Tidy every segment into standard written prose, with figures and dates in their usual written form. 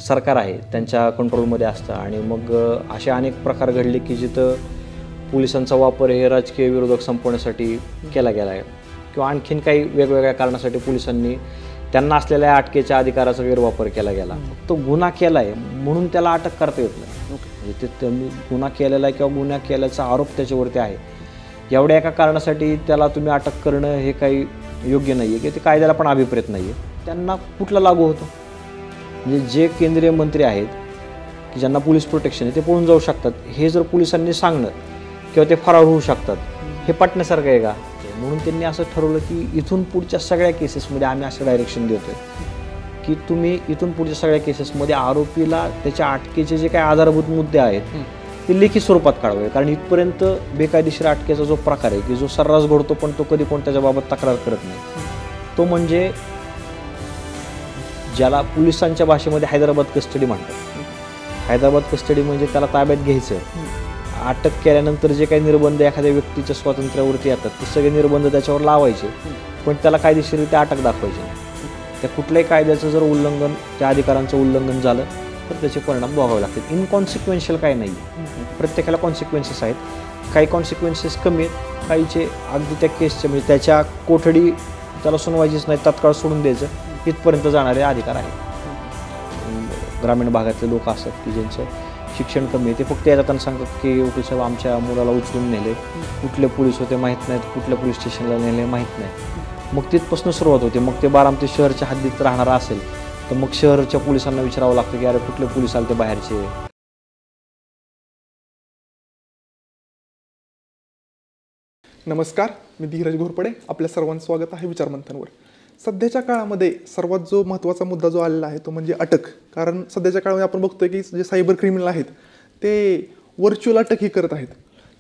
सरकार आहे त्यांच्या कंट्रोलमध्ये असतं आणि मग असे अनेक प्रकार घडले की जिथं पोलिसांचा वापर हे राजकीय विरोधक संपवण्यासाठी केला गेला आहे किंवा आणखीन काही वेगवेगळ्या कारणासाठी पोलिसांनी त्यांना असलेल्या अटकेच्या अधिकाराचा गैरवापर केला गेला. तो गुन्हा केला आहे म्हणून त्याला अटक करता येत नाही. म्हणजे ते गुन्हा केलेला आहे किंवा गुन्हा केल्याचा आरोप त्याच्यावरती आहे, एवढ्या एका कारणासाठी त्याला तुम्ही अटक करणं हे काही योग्य नाही आहे की ते कायद्याला पण अभिप्रेत नाही आहे. त्यांना कुठला लागू होतो? म्हणजे जे केंद्रीय मंत्री आहेत की ज्यांना पोलीस प्रोटेक्शन आहे ते पळून जाऊ शकतात, हे जर पोलिसांनी सांगणं किंवा ते फरार होऊ शकतात, हे पटण्यासारखं आहे का? म्हणून त्यांनी असं ठरवलं की इथून पुढच्या सगळ्या केसेसमध्ये आम्ही असं डायरेक्शन देतोय की तुम्ही इथून पुढच्या सगळ्या केसेसमध्ये आरोपीला त्याच्या अटकेचे जे काही आधारभूत मुद्दे आहेत ते लेखी स्वरूपात काढावे. कारण इथपर्यंत बेकायदेशीर अटकेचा जो प्रकार आहे की जो सर्रास घडतो पण तो कधी कोण त्याच्याबाबत तक्रार करत नाही, तो म्हणजे ज्याला पोलिसांच्या भाषेमध्ये हैदराबाद कस्टडी म्हणतात. हैदराबाद कस्टडी म्हणजे त्याला ताब्यात घ्यायचं, अटक केल्यानंतर जे काही निर्बंध एखाद्या व्यक्तीच्या स्वातंत्र्यावरती येतात ते सगळे निर्बंध त्याच्यावर लावायचे, पण त्याला कायदेशीरित्या अटक दाखवायची नाही. त्या कुठल्याही कायद्याचं जर उल्लंघन, त्या अधिकारांचं उल्लंघन झालं तर त्याचे परिणाम भोगावे लागतात. इनकॉन्सिक्वेन्शियल काही नाही, प्रत्येकाला कॉन्सिक्वेन्सेस आहेत. काही कॉन्सिक्वेन्सेस कमी आहेत, काहीचे अगदी त्या केसचे म्हणजे त्याच्या कोठडी त्याला सुनवायचीच नाही, तात्काळ सोडून द्यायचं इथपर्यंत जाणारे अधिकार आहेत. ग्रामीण भागातले लोक असतात की ज्यांचं शिक्षण कमी आहे, ते फक्त येतात सांगतात की वकील साहेब आमच्या मुलाला उचलून नेले, कुठले पोलीस होते माहीत नाहीत, कुठल्या पोलीस स्टेशनला नेले माहीत नाही. मग तिथपासून सुरुवात होते. मग ते बारामती शहरच्या हद्दीत राहणारा असेल तर मग शहरच्या पोलिसांना विचारावं लागतं की अरे कुठले पोलीस आले ते बाहेरचे. नमस्कार, मी धीरज घोरपडे. आपल्या सर्वांचं स्वागत आहे विचारमंथनवर. सध्याच्या काळामध्ये सर्वात जो महत्त्वाचा मुद्दा जो आलेला आहे तो म्हणजे अटक. कारण सध्याच्या काळामध्ये आपण बघतोय की जे सायबर क्रिमिनल आहेत ते व्हर्च्युअल अटक ही करत आहेत.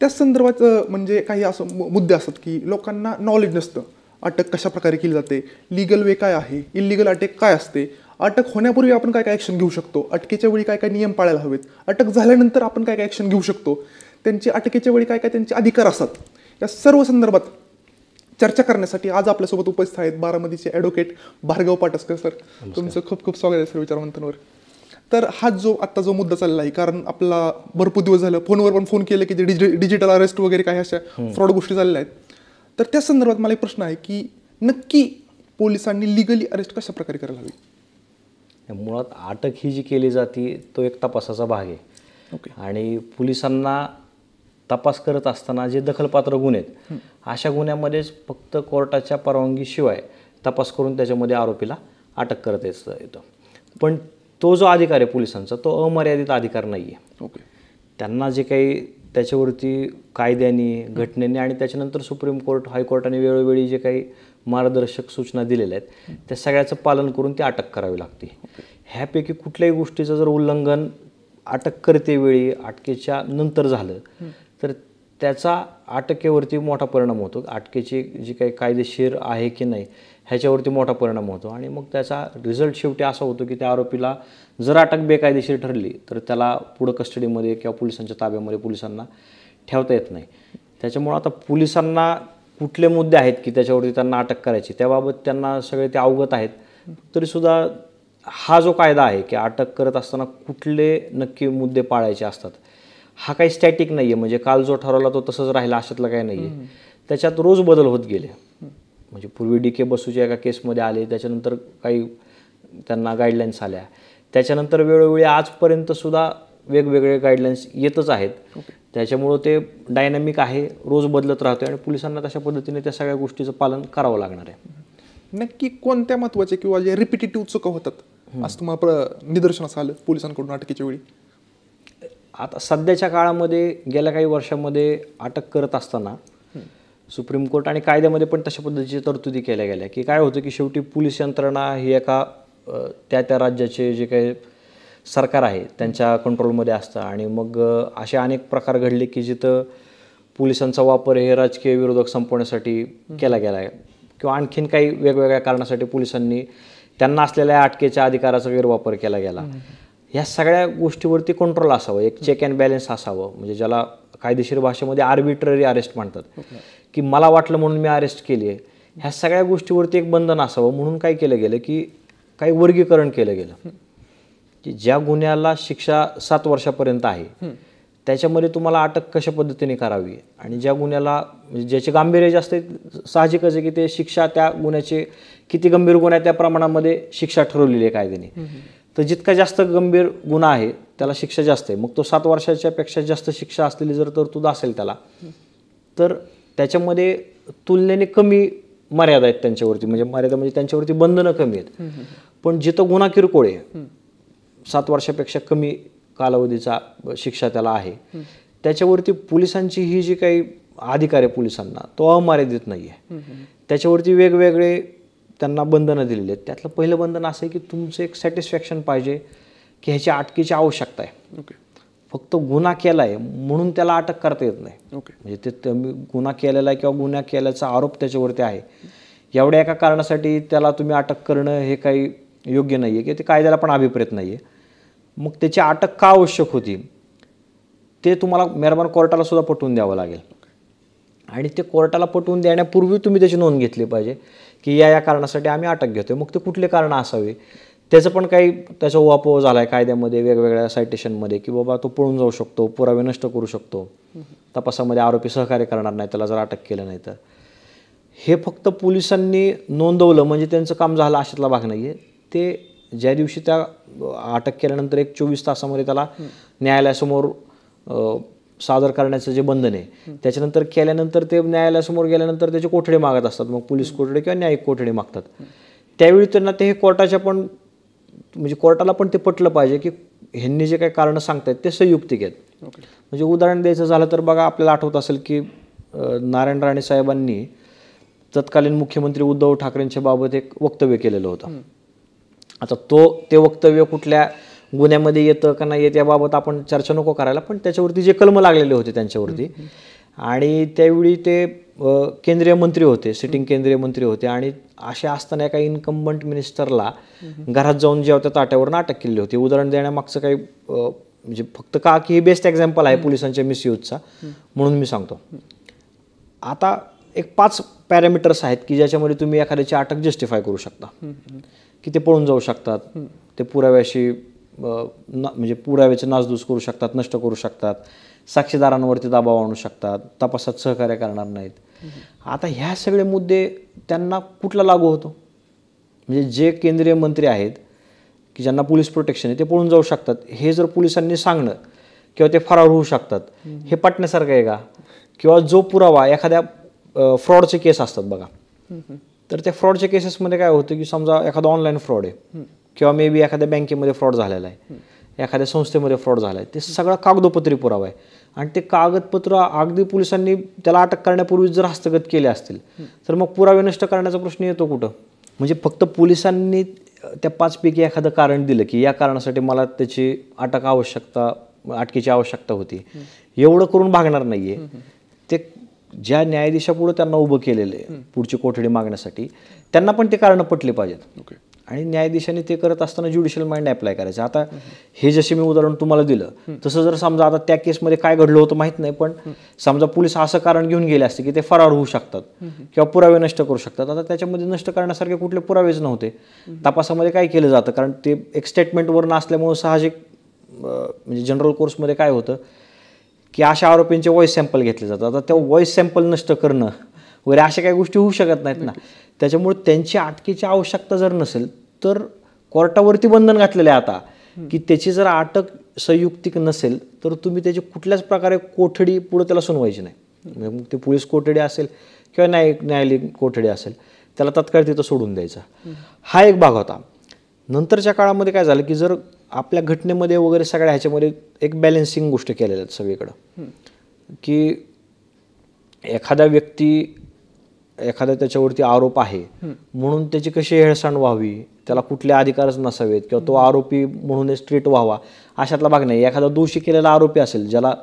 त्याच संदर्भात म्हणजे काही असं मुद्दे असतात की लोकांना नॉलेज नसतं, अटक कशा प्रकारे केली जाते, लिगल वे काय आहे, इलिगल अटक काय असते, अटक होण्यापूर्वी आपण काय काय ॲक्शन घेऊ शकतो, अटकेच्या वेळी काय काय नियम पाळायला हवेत, अटक झाल्यानंतर आपण काय काय ॲक्शन घेऊ शकतो, त्यांची अटकेच्या वेळी काय काय त्यांचे अधिकार असतात, या सर्व संदर्भात चर्चा करण्यासाठी आज आपल्यासोबत उपस्थित आहेत बारामतीचे ॲडव्होकेट भार्गव पाटसकर सर. तुमचं खूप खूप स्वागत आहे सर विचारमंथनवर. तर हा जो आत्ता जो मुद्दा चालला आहे, कारण आपला भरपूर दिवस झालं फोनवर पण फोन केले की जे डिजिटल अरेस्ट वगैरे काही अशा फ्रॉड गोष्टी झालेल्या आहेत, तर त्या संदर्भात मला एक प्रश्न आहे की नक्की पोलिसांनी लिगली अरेस्ट कशा प्रकारे करायला हवी? मुळात अटक ही जी केली जाते तो एक तपासाचा भाग आहे. आणि पोलिसांना तपास करत असताना जे दखलपात्र गुन्हे आहेत अशा गुन्ह्यामध्येच फक्त कोर्टाच्या परवानगीशिवाय तपास करून त्याच्यामध्ये आरोपीला अटक करता येतं. पण तो जो अधिकार आहे पोलिसांचा तो अमर्यादित अधिकार नाही आहे. त्यांना जे काही त्याच्यावरती कायद्याने, घटनेने आणि त्याच्यानंतर सुप्रीम कोर्ट, हायकोर्टाने वेळोवेळी जे काही मार्गदर्शक सूचना दिलेल्या आहेत त्या सगळ्याचं पालन करून ती अटक करावी लागते. ह्यापैकी कुठल्याही गोष्टीचं जर उल्लंघन अटक करतेवेळी, अटकेच्या नंतर झालं तर त्याचा अटकेवरती मोठा परिणाम होतो. अटकेची जी काही कायदेशीर आहे की नाही ह्याच्यावरती मोठा परिणाम होतो आणि मग त्याचा रिझल्ट शेवटी असा होतो की त्या आरोपीला जर अटक बेकायदेशीर ठरली तर त्याला पुढं कस्टडीमध्ये किंवा पोलिसांच्या ताब्यामध्ये पोलिसांना ठेवता येत नाही. त्याच्यामुळं आता पोलिसांना कुठले मुद्दे आहेत की त्याच्यावरती त्यांना अटक करायची त्याबाबत त्यांना सगळे ते अवगत आहेत. तरीसुद्धा हा जो कायदा आहे की अटक करत असताना कुठले नक्की मुद्दे पाळायचे असतात हा काही स्टॅटिक नाही आहे. म्हणजे काल जो ठरवला तो तसंच राहिला अशातलं काही नाही आहे. त्याच्यात रोज बदल होत गेले. म्हणजे पूर्वी DK बसूच्या एका केसमध्ये आले, त्याच्यानंतर काही त्यांना गाईडलाईन्स आल्या, त्याच्यानंतर वेळोवेळी आजपर्यंतसुद्धा वेगवेगळे गाईडलाईन्स येतच आहेत. त्याच्यामुळं ते डायनॅमिक आहे, रोज बदलत राहतो आणि पोलिसांना तशा पद्धतीने त्या सगळ्या गोष्टीचं पालन करावं लागणार आहे. नक्की कोणत्या महत्त्वाचे किंवा जे रिपिटेटिव्ह चुका होतात असं तुम्हाला निदर्शनास आलं पोलिसांकडून अटकेच्या वेळी? आता सध्याच्या काळामध्ये गेल्या काही वर्षांमध्ये अटक करत असताना सुप्रीम कोर्ट आणि कायद्यामध्ये पण तशा पद्धतीच्या तरतुदी केल्या गेल्या की काय होतं की शेवटी पोलीस यंत्रणा ही एका त्या राज्याचे जे काही सरकार आहे त्यांच्या कंट्रोलमध्ये असतं आणि मग असे अनेक प्रकार घडले की जिथं पोलिसांचा वापर हे राजकीय विरोधक संपवण्यासाठी केला गेला आहे किंवा आणखीन काही वेगवेगळ्या कारणासाठी पोलिसांनी त्यांना असलेल्या अटकेच्या अधिकाराचा गैरवापर केला गेला. ह्या सगळ्या गोष्टीवरती कंट्रोल असावं, एक चेक अँड बॅलन्स असावं. म्हणजे ज्याला कायदेशीर भाषेमध्ये आर्बिट्ररी अरेस्ट म्हणतात की मला वाटलं म्हणून मी अरेस्ट केली आहे, ह्या सगळ्या गोष्टीवरती एक बंधन असावं. म्हणून काय केलं गेलं की काही वर्गीकरण केलं गेलं की ज्या गुन्ह्याला शिक्षा 7 वर्षापर्यंत आहे त्याच्यामध्ये तुम्हाला अटक कशा पद्धतीने करावी आणि ज्या गुन्ह्याला म्हणजे ज्याचे गांभीर्य जास्त आहे साहजिकच आहे की ते शिक्षा त्या गुन्ह्याचे किती गंभीर गुन्हा आहे त्या प्रमाणामध्ये शिक्षा ठरवलेली आहे कायद्याने. तर जितका जास्त गंभीर गुन्हा आहे त्याला शिक्षा जास्त आहे. मग तो 7 वर्षाच्या पेक्षा जास्त शिक्षा असलेली जर तरतूद असेल त्याला तर त्याच्यामध्ये तुलनेने कमी मर्यादा आहेत त्यांच्यावरती. म्हणजे मर्यादा म्हणजे त्यांच्यावरती बंधनं कमी आहेत. पण जिथं गुन्हा किरकोळ आहे 7 वर्षापेक्षा कमी कालावधीचा शिक्षा त्याला आहे त्याच्यावरती पोलिसांची ही जी काही अधिकार आहे पोलिसांना तो अमर्यादित नाही आहे. त्याच्यावरती वेगवेगळे त्यांना बंधनं दिलेली आहेत. त्यातलं पहिलं बंधन असं आहे की तुमचं एक सॅटिस्फॅक्शन पाहिजे की ह्याची अटकेची आवश्यकता आहे. फक्त गुन्हा केला आहे म्हणून त्याला अटक करता येत नाही. म्हणजे ते गुन्हा केलेला आहे किंवा गुन्हा केल्याचा आरोप त्याच्यावरती आहे एवढ्या एका कारणासाठी त्याला तुम्ही अटक करणं हे काही योग्य नाही आहे की ते कायद्याला पण अभिप्रेत नाही आहे. मग त्याची अटक का आवश्यक होती ते तुम्हाला मेहरबान कोर्टाला सुद्धा पटवून द्यावं लागेल. आणि ते कोर्टाला पटवून देण्यापूर्वी तुम्ही त्याची नोंद घेतली पाहिजे की या कारणासाठी आम्ही अटक घेतोय. मग ते कुठले कारण असावे त्याचं पण काही त्याचा उहापोह झाला आहे कायद्यामध्ये वेगवेगळ्या सायटेशनमध्ये की बाबा तो पळून जाऊ शकतो, पुरावे नष्ट करू शकतो, तपासामध्ये आरोपी सहकार्य करणार नाही त्याला जर अटक केलं नाही तर. हे फक्त पोलिसांनी नोंदवलं म्हणजे त्यांचं काम झालं अशातला भाग नाही आहे. ते ज्या दिवशी त्या अटक केल्यानंतर एक 24 तासामध्ये त्याला न्यायालयासमोर सादर करण्याचं जे बंधन आहे त्याच्यानंतर केल्यानंतर ते न्यायालयासमोर गेल्यानंतर त्याचे कोठडे मागत असतात. मग पोलीस कोठडे किंवा न्यायिक कोठडे मागतात. त्यावेळी त्यांना ते हे कोर्टाच्या पण म्हणजे कोर्टाला पण ते पटलं पाहिजे की ह्यांनी जे काही कारणं सांगतायत ते संयुक्तिक आहेत. म्हणजे उदाहरण द्यायचं झालं तर बघा आपल्याला आठवत असेल की नारायण राणे साहेबांनी तत्कालीन मुख्यमंत्री उद्धव ठाकरेंच्या बाबत एक वक्तव्य केलेलं होतं. आता ते वक्तव्य कुठल्या गुन्ह्यामध्ये येतं का नाही येत याबाबत आपण चर्चा नको करायला पण त्याच्यावरती जे कलम लागलेले होते त्यांच्यावरती आणि त्यावेळी ते केंद्रीय मंत्री होते सिटिंग केंद्रीय मंत्री होते आणि असे असताना एका इन्कम्बंट मिनिस्टरला घरात जाऊन जेव्हा त्या ताट्यावरून अटक केली होती. उदाहरण देण्यामागचं काही म्हणजे फक्त का की हे बेस्ट एक्झाम्पल आहे पोलिसांच्या मिसयूजचा म्हणून मी सांगतो. आता एक 5 पॅरामीटर्स आहेत की ज्याच्यामध्ये तुम्ही एखाद्याची अटक जस्टिफाय करू शकता की ते पळून जाऊ शकतात, ते पुराव्याशी म्हणजे पुराव्याचे नासधूस करू शकतात, नष्ट करू शकतात, साक्षीदारांवरती दबाव आणू शकतात, तपासात सहकार्य करणार नाहीत. आता ह्या सगळे मुद्दे त्यांना कुठला लागू होतो म्हणजे जे केंद्रीय मंत्री आहेत की ज्यांना पोलीस प्रोटेक्शन आहे ते पळून जाऊ शकतात हे जर पोलिसांनी सांगणं किंवा ते फरार होऊ शकतात हे पटण्यासारखं आहे का? किंवा जो पुरावा एखाद्या फ्रॉडचे केस असतात बघा तर त्या फ्रॉडच्या केसेसमध्ये काय होतं की समजा एखादा ऑनलाईन फ्रॉड आहे किंवा मे बी एखाद्या बँकेमध्ये फ्रॉड झालेला आहे, एखाद्या संस्थेमध्ये फ्रॉड झाला आहे, ते सगळा कागदोपत्री पुरावा आहे आणि ते कागदपत्र अगदी पोलिसांनी त्याला अटक करण्यापूर्वी जर हस्तगत केले असतील तर मग पुरावे नष्ट करण्याचा प्रश्न येतो कुठं? म्हणजे फक्त पोलिसांनी त्या 5 पैकी एखादं कारण दिलं की या कारणासाठी मला त्याची अटकेची आवश्यकता होती एवढं करून भागणार नाहीये. ते ज्या न्यायाधीशापुढे त्यांना उभं केलेलं आहे पुढची कोठडी मागण्यासाठी त्यांना पण ते कारणं पटले पाहिजेत आणि न्यायाधीशाने ते करत असताना ज्युडिशियल माइंड अप्लाय करायचं. आता हे जसे मी उदाहरण तुम्हाला दिलं तसं जर समजा आता त्या केसमध्ये काय घडलं होतं माहित नाही पण समजा पोलीस असं कारण घेऊन गेले असते की ते फरार होऊ शकतात किंवा पुरावे नष्ट करू शकतात. आता त्याच्यामध्ये नष्ट करण्यासारखे कुठले पुरावेच नव्हते. तपासामध्ये काय केलं जातं कारण ते एक स्टेटमेंटवर नसल्यामुळे साहजिक म्हणजे जनरल कोर्समध्ये काय होतं की अशा आरोपींचे व्हॉइस सॅम्पल घेतले जातात. आता त्या व्हॉइस सॅम्पल नष्ट करणं वगैरे अशा काही गोष्टी होऊ शकत नाहीत ना. त्याच्यामुळे त्यांची अटकेची आवश्यकता जर नसेल तर कोर्टावरती बंधन घातलेलं आहे आता की त्याची जर अटक संयुक्तिक नसेल तर तुम्ही त्याची कुठल्याच प्रकारे कोठडी पुढे त्याला सुनवायची नाही. मग ते पोलीस कोठडी असेल किंवा न्यायालयीन कोठडी असेल त्याला तत्काळ तिथं सोडून द्यायचा. हा एक भाग होता. नंतरच्या काळामध्ये काय झालं की जर आपल्या घटनेमध्ये वगैरे सगळ्या ह्याच्यामध्ये एक बॅलेन्सिंग गोष्ट केलेल्या आहेत सगळीकडं की एखादा त्याच्यावरती आरोप आहे म्हणून त्याची कशी हेळसांड व्हावी, त्याला कुठले अधिकारच नसावेत किंवा तो आरोपी म्हणून स्ट्रीट व्हावा अशातला भाग नाही. एखादा दोषी केलेला आरोपी असेल ज्याला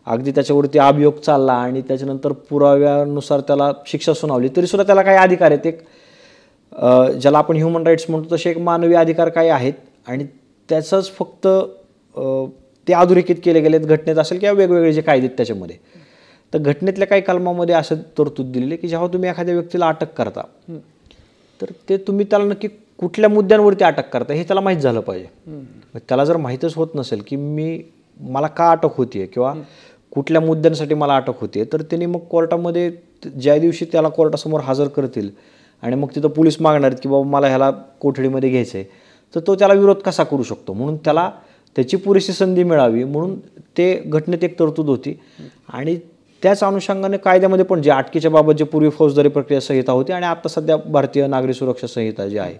अगदी त्याच्यावरती अभियोग चालला आणि त्याच्यानंतर पुराव्यानुसार त्याला शिक्षा सुनावली तरी सुद्धा त्याला काही अधिकार आहेत. एक ज्याला आपण ह्युमन राईट्स म्हणतो तसे एक मानवी अधिकार काही आहेत आणि त्याचंच फक्त ते अधोरेखित केले गेलेत घटनेत असेल किंवा वेगवेगळे जे कायदे आहेत त्याच्यामध्ये. तर घटनेतल्या काही कलमामध्ये असं तरतूद दिलेली की जेव्हा तुम्ही एखाद्या व्यक्तीला अटक करता तर ते तुम्ही त्याला नक्की कुठल्या मुद्द्यांवरती अटक करता हे त्याला माहीत झालं पाहिजे. त्याला जर माहीतच होत नसेल की मला का अटक होतीये किंवा कुठल्या मुद्द्यांसाठी मला अटक होतीये, तर त्यांनी मग कोर्टामध्ये ज्या दिवशी त्याला कोर्टासमोर हजर करतील आणि मग तिथं पोलीस मागणार आहेत की बाबा मला ह्याला कोठडीमध्ये घ्यायचं आहे, तर तो त्याला विरोध कसा करू शकतो. म्हणून त्याला त्याची पुरेशी संधी मिळावी म्हणून ते घटनेत एक तरतूद होती. आणि त्याच अनुषंगाने कायद्यामध्ये पण जे अटकेच्या बाबत जे पूर्वी फौजदारी प्रक्रिया संहिता होती आणि आता सध्या भारतीय नागरी सुरक्षा संहिता जी आहे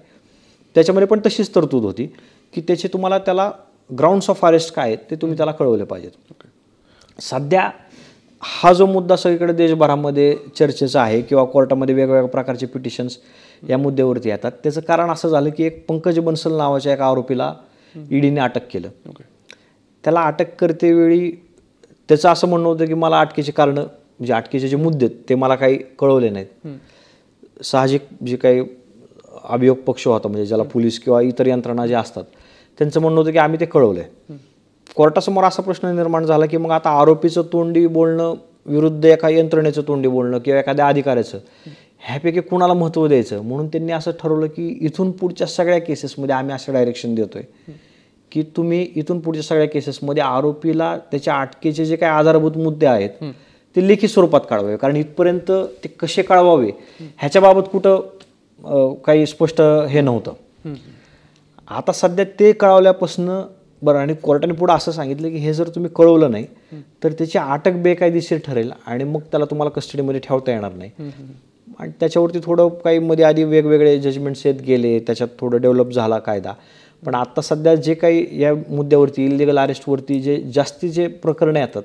त्याच्यामध्ये पण तशीच तरतूद होती की तुम्हाला त्याला ग्राउंड्स ऑफ अरेस्ट काय आहेत ते तुम्ही त्याला कळवले पाहिजेत. सध्या हा जो मुद्दा सगळीकडे देशभरामध्ये चर्चेचा आहे किंवा कोर्टामध्ये वेगवेगळ्या प्रकारचे पिटिशन्स या मुद्द्यावरती येतात, त्याचं कारण असं झालं की एक पंकज बन्सल नावाच्या एका आरोपीला ईडीने अटक केलं. त्याला अटक करतेवेळी त्याचं असं म्हणणं होतं की मला अटकेचे कारण म्हणजे अटकेचे जे मुद्दे आहेत ते मला काही कळवले नाहीत. साहजिक जे काही अभियोग पक्ष होता म्हणजे ज्याला पोलीस किंवा इतर यंत्रणा जे असतात त्यांचं म्हणणं होतं की आम्ही ते कळवलंय. कोर्टासमोर असा प्रश्न निर्माण झाला की मग आता आरोपीचं तोंडी बोलणं विरुद्ध एका यंत्रणेचं तोंडी बोलणं किंवा एखाद्या अधिकाऱ्याचं ह्यापैकी कुणाला महत्त्व द्यायचं. म्हणून त्यांनी असं ठरवलं की इथून पुढच्या सगळ्या केसेसमध्ये आम्ही असं डायरेक्शन देतोय की तुम्ही इथून पुढच्या सगळ्या केसेसमध्ये आरोपीला त्याच्या अटकेचे जे काही आधारभूत मुद्दे आहेत ते लेखी स्वरूपात कळवावे. कारण इथपर्यंत ते कसे कळवावे ह्याच्याबाबत कुठं काही स्पष्ट हे नव्हतं. आता सध्या ते कळवल्यापासून बरं. आणि कोर्टाने पुढे असं सांगितलं की हे जर तुम्ही कळवलं नाही तर त्याची अटक बेकायदेशीर ठरेल आणि मग त्याला तुम्हाला कस्टडीमध्ये ठेवता येणार नाही. आणि त्याच्यावरती थोडं काही मध्ये आधी वेगवेगळे जजमेंट्स येत गेले, त्याच्यात थोडं डेव्हलप झाला कायदा. पण आता सध्या जे काही या मुद्द्यावरती इलिगल अरेस्टवरती जे जास्तीचे प्रकरणे येतात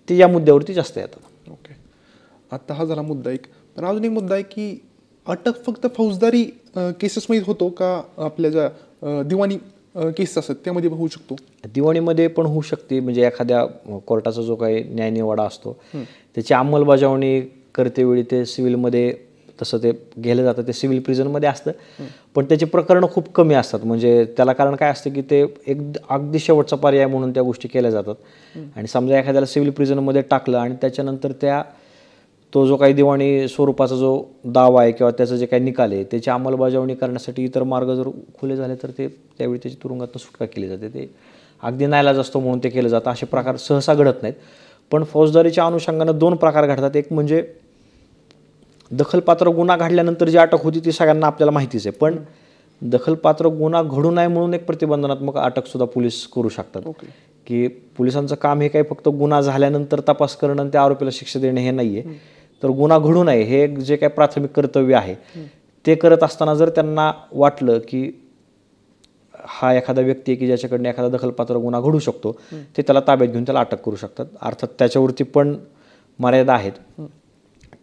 ते या मुद्द्यावरती जास्त येतात. ओके, आता हा झाला मुद्दा एक. पण अजून एक मुद्दा आहे की अटक फक्त फौजदारी केसेसमध्ये होतो का आपल्या ज्या दिवाणी केस असतात त्यामध्ये होऊ शकतो? दिवाणीमध्ये पण होऊ शकते. म्हणजे एखाद्या कोर्टाचा जो काही न्यायनिवाडा असतो त्याची अंमलबजावणी करतेवेळी ते सिव्हिलमध्ये तसं ते गेलं जातं, ते सिव्हिल प्रिझनमध्ये असतं. पण त्याची प्रकरणं खूप कमी असतात. म्हणजे त्याला कारण काय असतं की ते एक अगदी शेवटचा पर्याय म्हणून त्या गोष्टी केल्या जातात. आणि समजा एखाद्याला सिव्हिल प्रिझनमध्ये टाकलं आणि त्याच्यानंतर तो जो काही दिवाणी स्वरूपाचा जो दावा आहे किंवा त्याचं जे काही निकाल आहे त्याची अंमलबजावणी करण्यासाठी इतर मार्ग जर खुले झाले तर ते त्यावेळी त्याची तुरुंगातून सुटका केली जाते. ते अगदी नाईलाज असतो म्हणून ते केलं जातं. असे प्रकार सहसा घडत नाहीत. पण फौजदारीच्या अनुषंगानं दोन प्रकार घडतात. एक म्हणजे दखलपात्र गुन्हा घडल्यानंतर जी अटक होती ती सगळ्यांना आपल्याला माहितीच आहे. पण दखलपात्र गुन्हा घडू नये म्हणून एक प्रतिबंधात्मक अटक सुद्धा पोलीस करू शकतात. की पोलिसांचं काम हे काही फक्त गुन्हा झाल्यानंतर तपास करणं आणि त्या आरोपीला शिक्षा देणे हे नाहीये, तर गुन्हा घडू नये हे जे काही प्राथमिक कर्तव्य आहे ते करत असताना जर त्यांना वाटलं की हा एखादा व्यक्ती आहे की ज्याच्याकडनं एखादा दखलपात्र गुन्हा घडू शकतो ते त्याला ताब्यात घेऊन त्याला अटक करू शकतात. अर्थात त्याच्यावरती पण मर्यादा आहेत.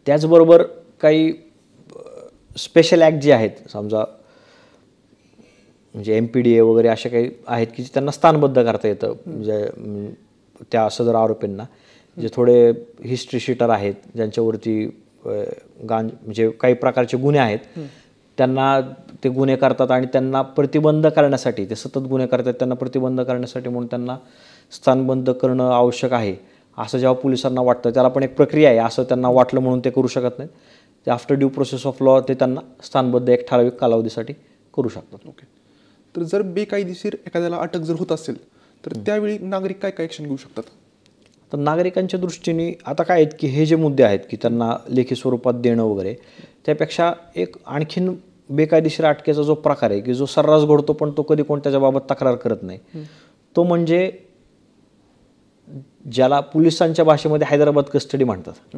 त्याचबरोबर काही स्पेशल ॲक्ट जे आहेत समजा म्हणजे MPDA वगैरे असे काही आहेत की त्यांना स्थानबद्ध करता येतं. म्हणजे त्या सदर आरोपींना जे थोडे हिस्ट्री शीटर आहेत ज्यांच्यावरती म्हणजे काही प्रकारचे गुन्हे आहेत त्यांना ते गुन्हे करतात आणि त्यांना प्रतिबंध करण्यासाठी ते सतत गुन्हे करतात त्यांना प्रतिबंध करण्यासाठी म्हणून त्यांना स्थानबद्ध करणं आवश्यक आहे असं जेव्हा पोलिसांना वाटतं त्याला पण एक प्रक्रिया आहे. असं त्यांना वाटलं म्हणून ते करू शकत नाहीत. ते after due process of law ते त्यांना स्थानबद्ध एक ठराविक कालावधीसाठी करू शकतात. ओके, तर जर बेकायदेशीर एखाद्याला अटक जर होत असेल तर त्यावेळी नागरिक काय काय ॲक्शन घेऊ शकतात? तर नागरिकांच्या दृष्टीने आता काय आहेत की हे जे मुद्दे आहेत की त्यांना लेखी स्वरूपात देणं वगैरे त्यापेक्षा एक आणखीन बेकायदेशीर अटकेचा जो प्रकार आहे की जो सर्रास घडतो पण तो कधी कोण त्याच्याबाबत तक्रार करत नाही, तो म्हणजे ज्याला पोलिसांच्या भाषेमध्ये हैदराबाद कस्टडी म्हणतात.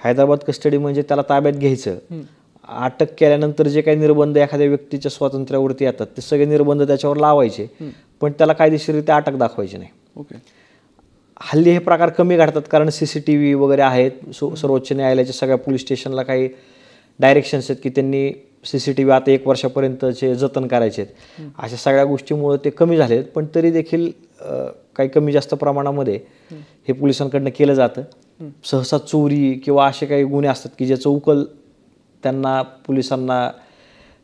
हैदराबाद कस्टडी म्हणजे त्याला ताब्यात घ्यायचं, अटक केल्यानंतर जे काही निर्बंध एखाद्या व्यक्तीच्या स्वातंत्र्यावरती येतात ते सगळे निर्बंध त्याच्यावर लावायचे पण त्याला कायदेशीररित्या अटक दाखवायची नाही. हल्ली हे प्रकार कमी घडतात कारण CCTV वगैरे आहेत. सर्वोच्च न्यायालयाच्या सगळ्या पोलीस स्टेशनला काही डायरेक्शन्स आहेत की त्यांनी CCTV आता 1 वर्षापर्यंतचे जतन करायचे आहेत. अशा सगळ्या गोष्टीमुळे ते कमी झाले आहेत. पण तरी देखील काही कमी जास्त प्रमाणामध्ये हे पोलिसांकडनं केलं जातं. सहसा चोरी किंवा असे काही गुन्हे असतात की ज्याचं उकल त्यांना पोलिसांना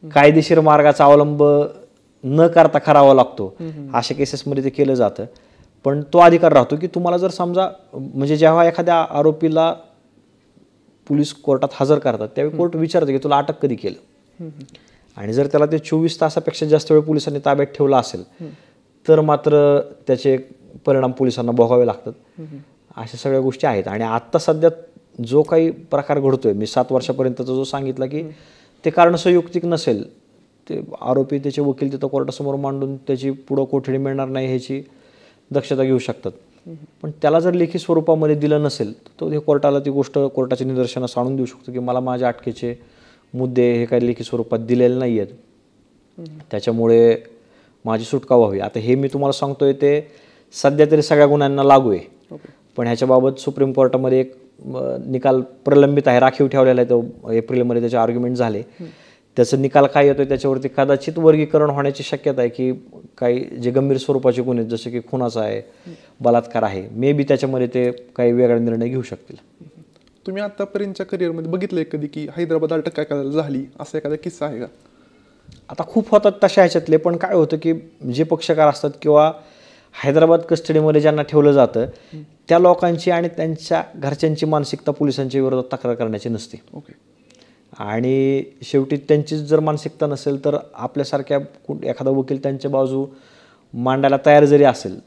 कायदेशीर मार्गाचा अवलंब न करता करावा लागतो अशा केसेसमध्ये ते केलं जातं. पण तो अधिकार राहतो की तुम्हाला जर समजा म्हणजे जेव्हा एखाद्या आरोपीला पोलीस कोर्टात हजर करतात त्यावेळी कोर्ट विचारतं की तुला अटक कधी केलं. आणि जर त्याला ते 24 तासापेक्षा जास्त वेळ पोलिसांनी ताब्यात ठेवला असेल तर मात्र त्याचे परिणाम पोलिसांना भोगावे लागतात. अशा सगळ्या गोष्टी आहेत. आणि आत्ता सध्या जो काही प्रकार घडतोय, मी 7 वर्षापर्यंतचा जो सांगितला की ते कारण संयुक्तिक नसेल, ते आरोपी त्याचे वकील तिथं कोर्टासमोर मांडून त्याची पुढं कोठडी मिळणार नाही ह्याची दक्षता घेऊ शकतात. पण त्याला जर लेखी स्वरूपामध्ये दिलं नसेल तर तो हे कोर्टाला ती गोष्ट कोर्टाच्या निदर्शनास आणून देऊ शकतो की मला माझ्या अटकेचे मुद्दे हे काही लेखी स्वरूपात दिलेले नाही आहेत, त्याच्यामुळे माझी सुटका व्हावी. आता हे मी तुम्हाला सांगतोय ते सध्या तरी सगळ्या गुन्ह्यांना लागू आहे. पण ह्याच्याबाबत सुप्रीम कोर्टामध्ये एक निकाल प्रलंबित आहे, राखीव ठेवलेला आहे. तो एप्रिलमध्ये त्याचे आर्ग्युमेंट झाले. त्याचा निकाल काय येतोय त्याच्यावरती कदाचित वर्गीकरण होण्याची शक्यता आहे की काही जे गंभीर स्वरूपाचे गुन्हे जसे की खुनाचा आहे, बलात्कार आहे, मे बी त्याच्यामध्ये ते काही वेगळा निर्णय घेऊ शकतील. तुम्ही आतापर्यंतच्या करिअरमध्ये बघितलंय कधी की हैदराबाद अटक काय करायला झाली, असा एखादा किस्सा आहे का? आता खूप होतात तशा ह्याच्यातले. पण काय होतं की जे पक्षकार असतात किंवा हैदराबाद कस्टडीमध्ये ज्यांना ठेवलं जातं त्या लोकांची आणि त्यांच्या घरच्यांची मानसिकता पोलिसांच्या विरोधात तक्रार करण्याची नसते. आणि शेवटी त्यांचीच जर मानसिकता नसेल तर आपल्यासारख्या एखादा वकील त्यांच्या बाजू मांडायला तयार जरी असेल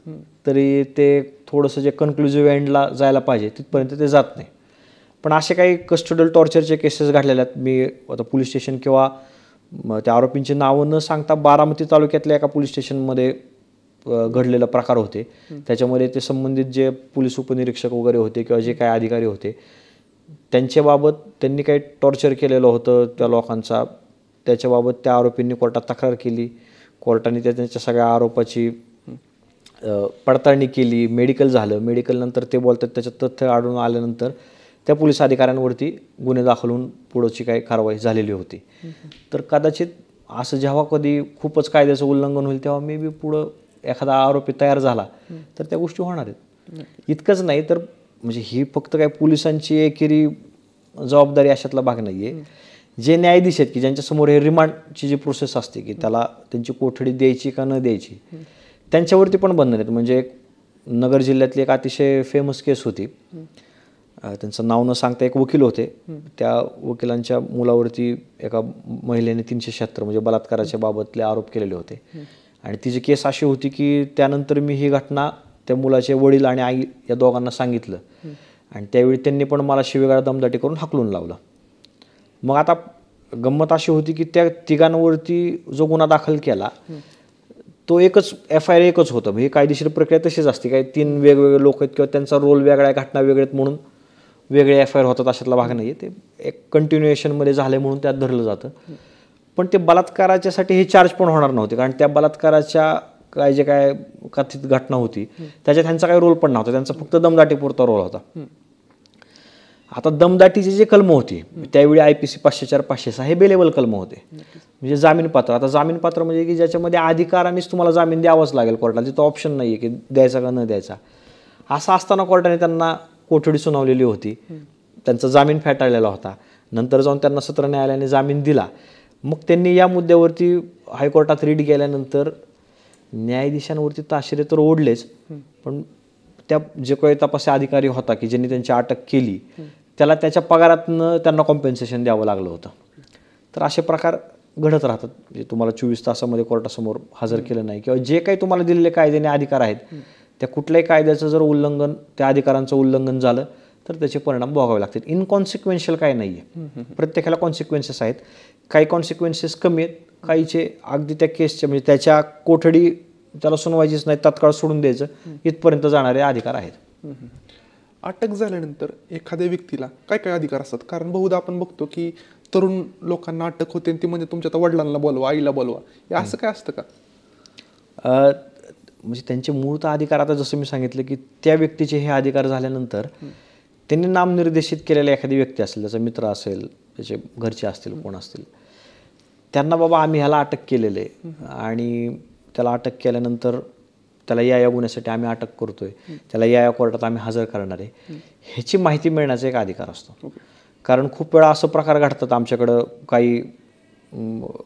तरी ते थोडंसं जे कन्क्लुझिव्ह एंडला जायला पाहिजे तिथपर्यंत ते जात नाही. पण असे काही कस्टोडियल टॉर्चरचे केसेस घडलेले आहेत. मी आता पोलीस स्टेशन किंवा त्या आरोपींची नावं न सांगता बारामती तालुक्यातल्या एका पोलीस स्टेशनमध्ये घडलेला प्रकार होते. त्याच्यामध्ये ते संबंधित जे पोलीस उपनिरीक्षक वगैरे होते किंवा जे काही अधिकारी होते त्यांच्याबाबत त्यांनी काही टॉर्चर केलेलं होतं त्या लोकांचा, त्याच्याबाबत त्या आरोपींनी कोर्टात तक्रार केली. कोर्टाने त्यांच्या सगळ्या आरोपाची पडताळणी केली. मेडिकल झालं. मेडिकलनंतर ते बोलतात त्याच्यात तथ्य आढळून आल्यानंतर त्या पोलीस अधिकाऱ्यांवरती गुन्हे दाखल होऊन पुढची काही कारवाई झालेली होती. तर कदाचित असं जेव्हा कधी खूपच कायद्याचं उल्लंघन होईल तेव्हा मे बी पुढं एखादा आरोपी तयार झाला तर त्या गोष्टी होणार आहेत. इतकंच नाही तर म्हणजे ही फक्त काय पोलिसांची एकेरी जबाबदारी अशातला भाग नाही आहे. जे न्यायाधीश आहेत की ज्यांच्यासमोर हे रिमांडची जी प्रोसेस असते की त्याला त्यांची कोठडी द्यायची का न द्यायची त्यांच्यावरती पण बंधन आहेत. म्हणजे एक नगर जिल्ह्यातली एक अतिशय फेमस केस होती. त्यांचं नाव न सांगता एक वकील होते. त्या वकिलांच्या मुलावरती एका महिलेने 376 म्हणजे बलात्काराच्या बाबतले आरोप केलेले होते. आणि ती जी केस अशी होती की त्यानंतर मी ही घटना त्या मुलाचे वडील आणि आई या दोघांना सांगितलं आणि त्यावेळी त्यांनी पण मला शिवीगाळ दमदाटी करून हाकलून लावलं. मग आता गंमत अशी होती की त्या तिघांवरती जो गुन्हा दाखल केला तो एकच FIR एकच होतं. ही कायदेशीर प्रक्रिया तशीच असते. काही 3 वेगवेगळे लोक आहेत किंवा त्यांचा रोल वेगळा आहे, घटना वेगळ्या आहेत म्हणून वेगळे FIR होतात अशातला भाग नाही आहे. ते एक कंटिन्युएशनमध्ये झाले म्हणून त्यात धरलं जातं. पण ते बलात्काराच्यासाठी हे चार्ज पण होणार नव्हते कारण त्या बलात्काराच्या काय जे काय कथित घटना होती त्याच्यात त्यांचा काही रोल पण नव्हता. त्यांचा फक्त दमदाटीपुरता रोल होता. आता दमदाटीची जी कलमं होती त्यावेळी IPC 504-506 हे बेलेबल कलमं होते म्हणजे जामीनपात्र. आता जामीनपात्र म्हणजे की ज्याच्यामध्ये अधिकारानेच तुम्हाला जामीन द्यावाच लागेल कोर्टाला, तिथं ऑप्शन नाही आहे की द्यायचा का न द्यायचा. असं असताना कोर्टाने त्यांना कोठडी सुनावलेली होती. त्यांचा जामीन फेटाळलेला होता. नंतर जाऊन त्यांना सत्र न्यायालयाने जामीन दिला. मग त्यांनी या मुद्द्यावरती हायकोर्टात रीड केल्यानंतर न्यायाधीशांवरती ताशेरे तर ओढलेच पण त्या जे काही तपासी अधिकारी होता की ज्यांनी त्यांची अटक केली त्याला त्याच्या पगारातनं त्यांना कॉम्पेन्सेशन द्यावं लागलं होतं. तर असे प्रकार घडत राहतात. जे तुम्हाला 24 तासामध्ये कोर्टासमोर हजर केलं नाही किंवा जे काही तुम्हाला दिलेले कायद्याने अधिकार आहेत त्या कुठल्याही कायद्याचं जर उल्लंघन त्या अधिकारांचं उल्लंघन झालं तर त्याचे परिणाम भोगावे लागतात. इनकॉन्सिक्वेन्शियल काय नाही आहे. प्रत्येकाला कॉन्सिक्वेन्सेस आहेत. काही कॉन्सिक्वेन्सेस कमी आहेत, काहीचे अगदी त्या केसच्या म्हणजे त्याच्या कोठडी त्याला सुनवायचीच नाही तात्काळ सोडून द्यायचं इथपर्यंत जाणारे अधिकार आहेत. अटक झाल्यानंतर एखाद्या व्यक्तीला काय काय अधिकार असतात? कारण बहुधा आपण बघतो की तरुण लोकांना अटक होते ती म्हणजे तुमच्या वडिलांना बोलवा, आईला बोलवा, हे असं काय असतं का? म्हणजे त्यांचे मूळत अधिकार आता जसं मी सांगितलं की त्या व्यक्तीचे हे अधिकार झाल्यानंतर त्यांनी नामनिर्देशित केलेला एखादी व्यक्ती असेल, त्याचा मित्र असेल, त्याचे घरचे असतील, कोण असतील, त्यांना बाबा आम्ही ह्याला अटक केलेलं आहे आणि त्याला अटक केल्यानंतर त्याला या गुन्ह्यासाठी आम्ही अटक करतोय, त्याला या कोर्टात आम्ही हजर करणार आहे, ह्याची माहिती मिळण्याचा एक अधिकार असतो. कारण खूप वेळा असं प्रकार घडतात आमच्याकडं काही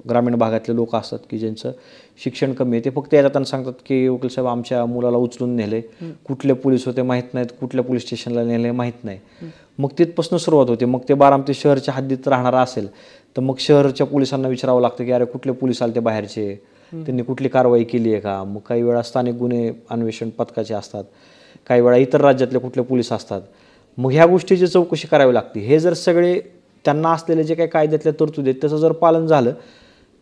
ग्रामीण भागातले लोक असतात की ज्यांचं शिक्षण कमी आहे, ते फक्त येतात आणि सांगतात की वकील साहेब आमच्या मुलाला उचलून नेले, कुठले पोलीस होते माहीत नाहीत, कुठल्या पोलीस स्टेशनला नेले माहीत नाही. मग तिथपासून सुरुवात होते. मग ते बारामती शहरच्या हद्दीत राहणारा असेल तर मग शहरच्या पोलिसांना विचारावं लागतं की अरे कुठले पोलीस आले ते बाहेरचे, त्यांनी कुठली कारवाई केली आहे का. मग काही वेळा स्थानिक गुन्हे अन्वेषण पथकाचे असतात, काही वेळा इतर राज्यातले कुठले पोलीस असतात. मग ह्या गोष्टीची चौकशी करावी लागते. हे जर सगळे त्यांना असलेले जे काही कायद्यातल्या तरतुदी आहेत त्याचं जर पालन झालं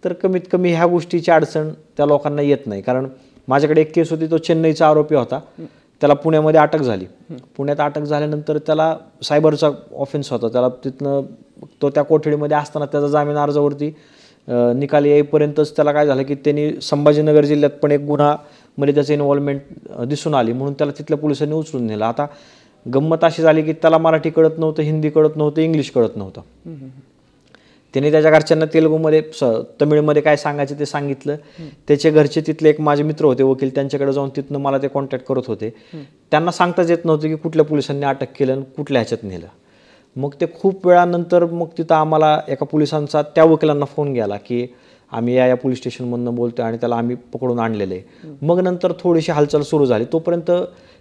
तर कमीत कमी ह्या गोष्टीची अडचण त्या लोकांना येत नाही. कारण माझ्याकडे एक केस होती, तो चेन्नईचा आरोपी होता, त्याला पुण्यामध्ये अटक झाली. पुण्यात अटक झाल्यानंतर त्याला सायबरचा ऑफेन्स होता, त्याला तिथनं तो त्या कोठडीमध्ये असताना त्याचा जामीन अर्जावरती निकाल येईपर्यंतच त्याला काय झालं की त्यांनी संभाजीनगर जिल्ह्यात पण एक गुन्हामध्ये त्याचं इन्व्हॉल्वमेंट दिसून आली, म्हणून त्याला तिथल्या पोलिसांनी उचलून नेलं. आता गंमत अशी झाली की त्याला मराठी कळत नव्हतं, हिंदी कळत नव्हतं, इंग्लिश कळत नव्हतं. त्याने त्याच्या घरच्यांना तेलुगूमध्ये तमिळमध्ये काय सांगायचं ते सांगितलं. त्याचे घरचे तिथले एक माझे मित्र होते वकील, त्यांच्याकडे जाऊन तिथनं मला ते कॉन्टॅक्ट करत होते. त्यांना सांगताच येत नव्हतं की कुठल्या पोलिसांनी अटक केलं आणि कुठल्या ह्याच्यात नेलं. मग ते खूप वेळानंतर मग तिथं आम्हाला एका पोलिसांचा त्या वकिलांना फोन गेला की आम्ही या पोलीस स्टेशनमधनं बोलतोय आणि त्याला आम्ही पकडून आणलेलं आहे. मग नंतर थोडीशी हालचाल सुरू झाली. तोपर्यंत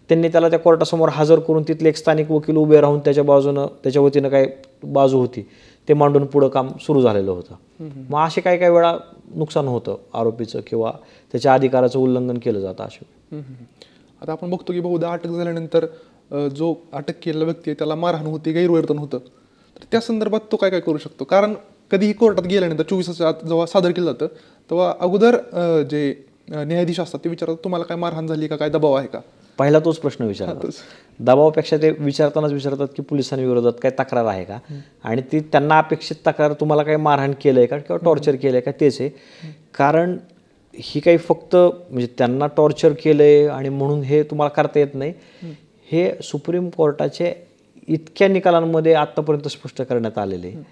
त्यांनी त्याला त्या कोर्टासमोर हजर करून तिथले एक स्थानिक वकील उभे राहून त्याच्या बाजूनं, त्याच्या वतीनं काय बाजू होती ते मांडून पुढं काम सुरू झालेलं होतं. मग असे काही काही वेळा नुकसान होतं आरोपीचं किंवा त्याच्या अधिकाराचं उल्लंघन केलं जातं अशा. आता आपण बघतो की बहुधा अटक झाल्यानंतर जो अटक केलेला व्यक्ती आहे त्याला मारहाण होती, गैरवर्तन होतं, तर त्या संदर्भात तो काय काय करू शकतो. कारण कधीही कोर्टात गेल्यानंतर 24 तासाच्या आत जेव्हा सादर केलं जातं तेव्हा अगोदर जे न्यायाधीश असतात ते विचारतात तुम्हाला काय मारहाण झाली का, काय दबाव आहे का. पहिला तोच प्रश्न विचारतात. दबावापेक्षा ते विचारतानाच विचारतात की पोलिसांविरोधात काय तक्रार आहे का, आणि ती त्यांना अपेक्षित तक्रार तुम्हाला काही मारहाण केलंय का किंवा टॉर्चर केलंय का तेच आहे. कारण ही काही फक्त म्हणजे त्यांना टॉर्चर केलंय आणि म्हणून हे तुम्हाला करता येत नाही. हे सुप्रीम कोर्टाचे इतक्या निकालांमध्ये आत्तापर्यंत स्पष्ट करण्यात आलेले आहे.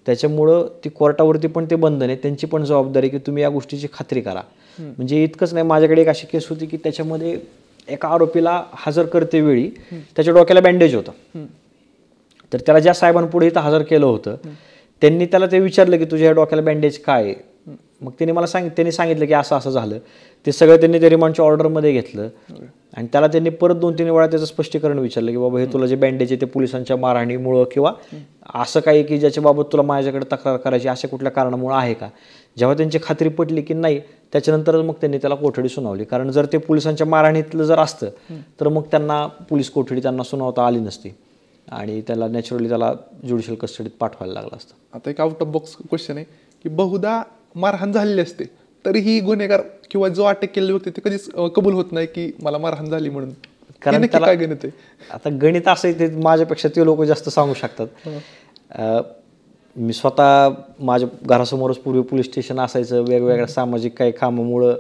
त्याच्यामुळं ती कोर्टावरती पण ते बंधन आहे, त्यांची पण जबाबदारी की तुम्ही या गोष्टीची खात्री करा. म्हणजे इतकंच नाही, माझ्याकडे एक अशी केस होती की त्याच्यामध्ये एका आरोपीला हजर करते वेळी त्याच्या डोक्याला बँडेज होतं. तर त्याला ज्या साहेबांपुढे इथं हजर केलं होतं त्यांनी त्याला ते विचारलं की तुझ्या डोक्याला बँडेज काय. मग त्यांनी सांगितलं की असं असं झालं. ते सगळं त्यांनी ते रिमांडच्या ऑर्डरमध्ये घेतलं आणि त्याला त्यांनी परत 2-3 वेळा त्याचं स्पष्टीकरण विचारलं की बाबा हे तुला जे बँडेज आहे ते पोलिसांच्या मारहाणीमुळं किंवा असं काही की ज्याच्याबाबत तुला माझ्याकडे तक्रार करायची अशा कुठल्या कारणामुळं आहे का. जेव्हा त्यांची खात्री पटली की नाही, त्याच्यानंतरच मग त्यांनी त्याला कोठडी सुनावली. कारण जर ते पोलिसांच्या मारहाणीतलं जर असतं तर मग त्यांना पोलीस कोठडी त्यांना सुनावता आली नसती आणि त्याला नॅचरली त्याला ज्युडिशियल कस्टडीत पाठवायला लागलं असतं. आता एक आउट ऑफ बॉक्स क्वेश्चन आहे की बहुधा मारहाण झालेली असते तरीही गुन्हेगार किंवा जो अटक केलेला व्यक्ती ते कधीच कबूल होत नाही की मला मारहाण झाली म्हणून. कारण त्याला काय गणित आहे. आता गणित असं आहे, ते माझ्यापेक्षा ते लोक जास्त सांगू शकतात. मी स्वतः माझ्या घरासमोरच पूर्वी पोलीस स्टेशन असायचं. वेगवेगळ्या सामाजिक काही कामामुळं,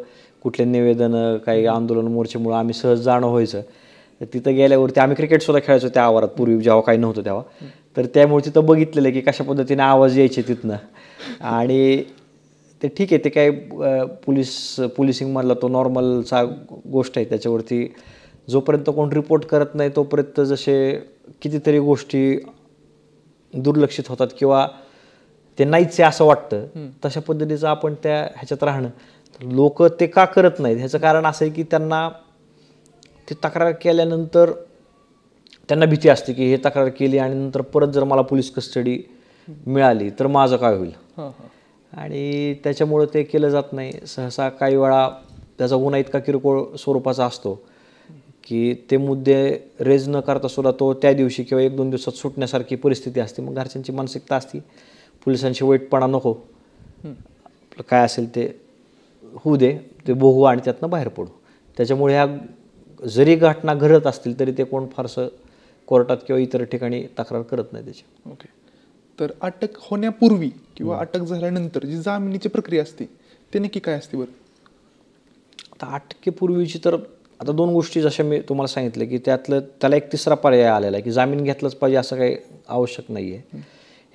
कुठले निवेदनं, काही आंदोलन मोर्चेमुळं आम्ही सहज जाणं व्हायचं. तर तिथं गेल्यावरती आम्ही क्रिकेटसुद्धा खेळायचो त्या आवारात पूर्वी, जेव्हा काही नव्हतं तेव्हा. तर त्यामुळे तिथं बघितलेलं की कशा पद्धतीने आवाज यायचे तिथनं. आणि ते ठीक आहे, ते काय पोलिसिंगमधला तो नॉर्मलचा गोष्ट आहे. त्याच्यावरती जोपर्यंत कोण रिपोर्ट करत नाही तोपर्यंत जसे कितीतरी गोष्टी दुर्लक्षित होतात किंवा ते नाहीच आहे असं वाटतं, तशा पद्धतीचं आपण त्या ह्याच्यात राहणं. लोक ते का करत नाहीत ह्याचं कारण असं आहे की त्यांना ते तक्रार केल्यानंतर त्यांना भीती असते की हे तक्रार केली आणि नंतर परत जर मला पोलीस कस्टडी मिळाली तर माझं काय होईल. आणि त्याच्यामुळं ते केलं जात नाही. सहसा काही वेळा त्याचा गुन्हा इतका किरकोळ स्वरूपाचा असतो की ते मुद्दे रेज न करता सुद्धा तो त्या दिवशी किंवा 1-2 दिवसात सुटण्यासारखी परिस्थिती असते. मग घरच्यांची मानसिकता असते, पोलिसांची वाईटपणा नको, काय असेल ते होऊ दे, ते बघू आणि त्यातनं बाहेर पडू. त्याच्यामुळे ह्या जरी घटना घडत असतील तरी ते कोण फारसं कोर्टात किंवा इतर ठिकाणी तक्रार करत नाही त्याची. ओके. तर अटक होण्यापूर्वी किंवा अटक झाल्यानंतर जी जामिनीची प्रक्रिया असते ते नक्की काय असते बरं. आता अटकेपूर्वीची तर आता 2 गोष्टी जशा मी तुम्हाला सांगितलं की त्याला एक तिसरा पर्याय आलेला आहे की जामीन घेतलाच पाहिजे असं काही आवश्यक नाही आहे.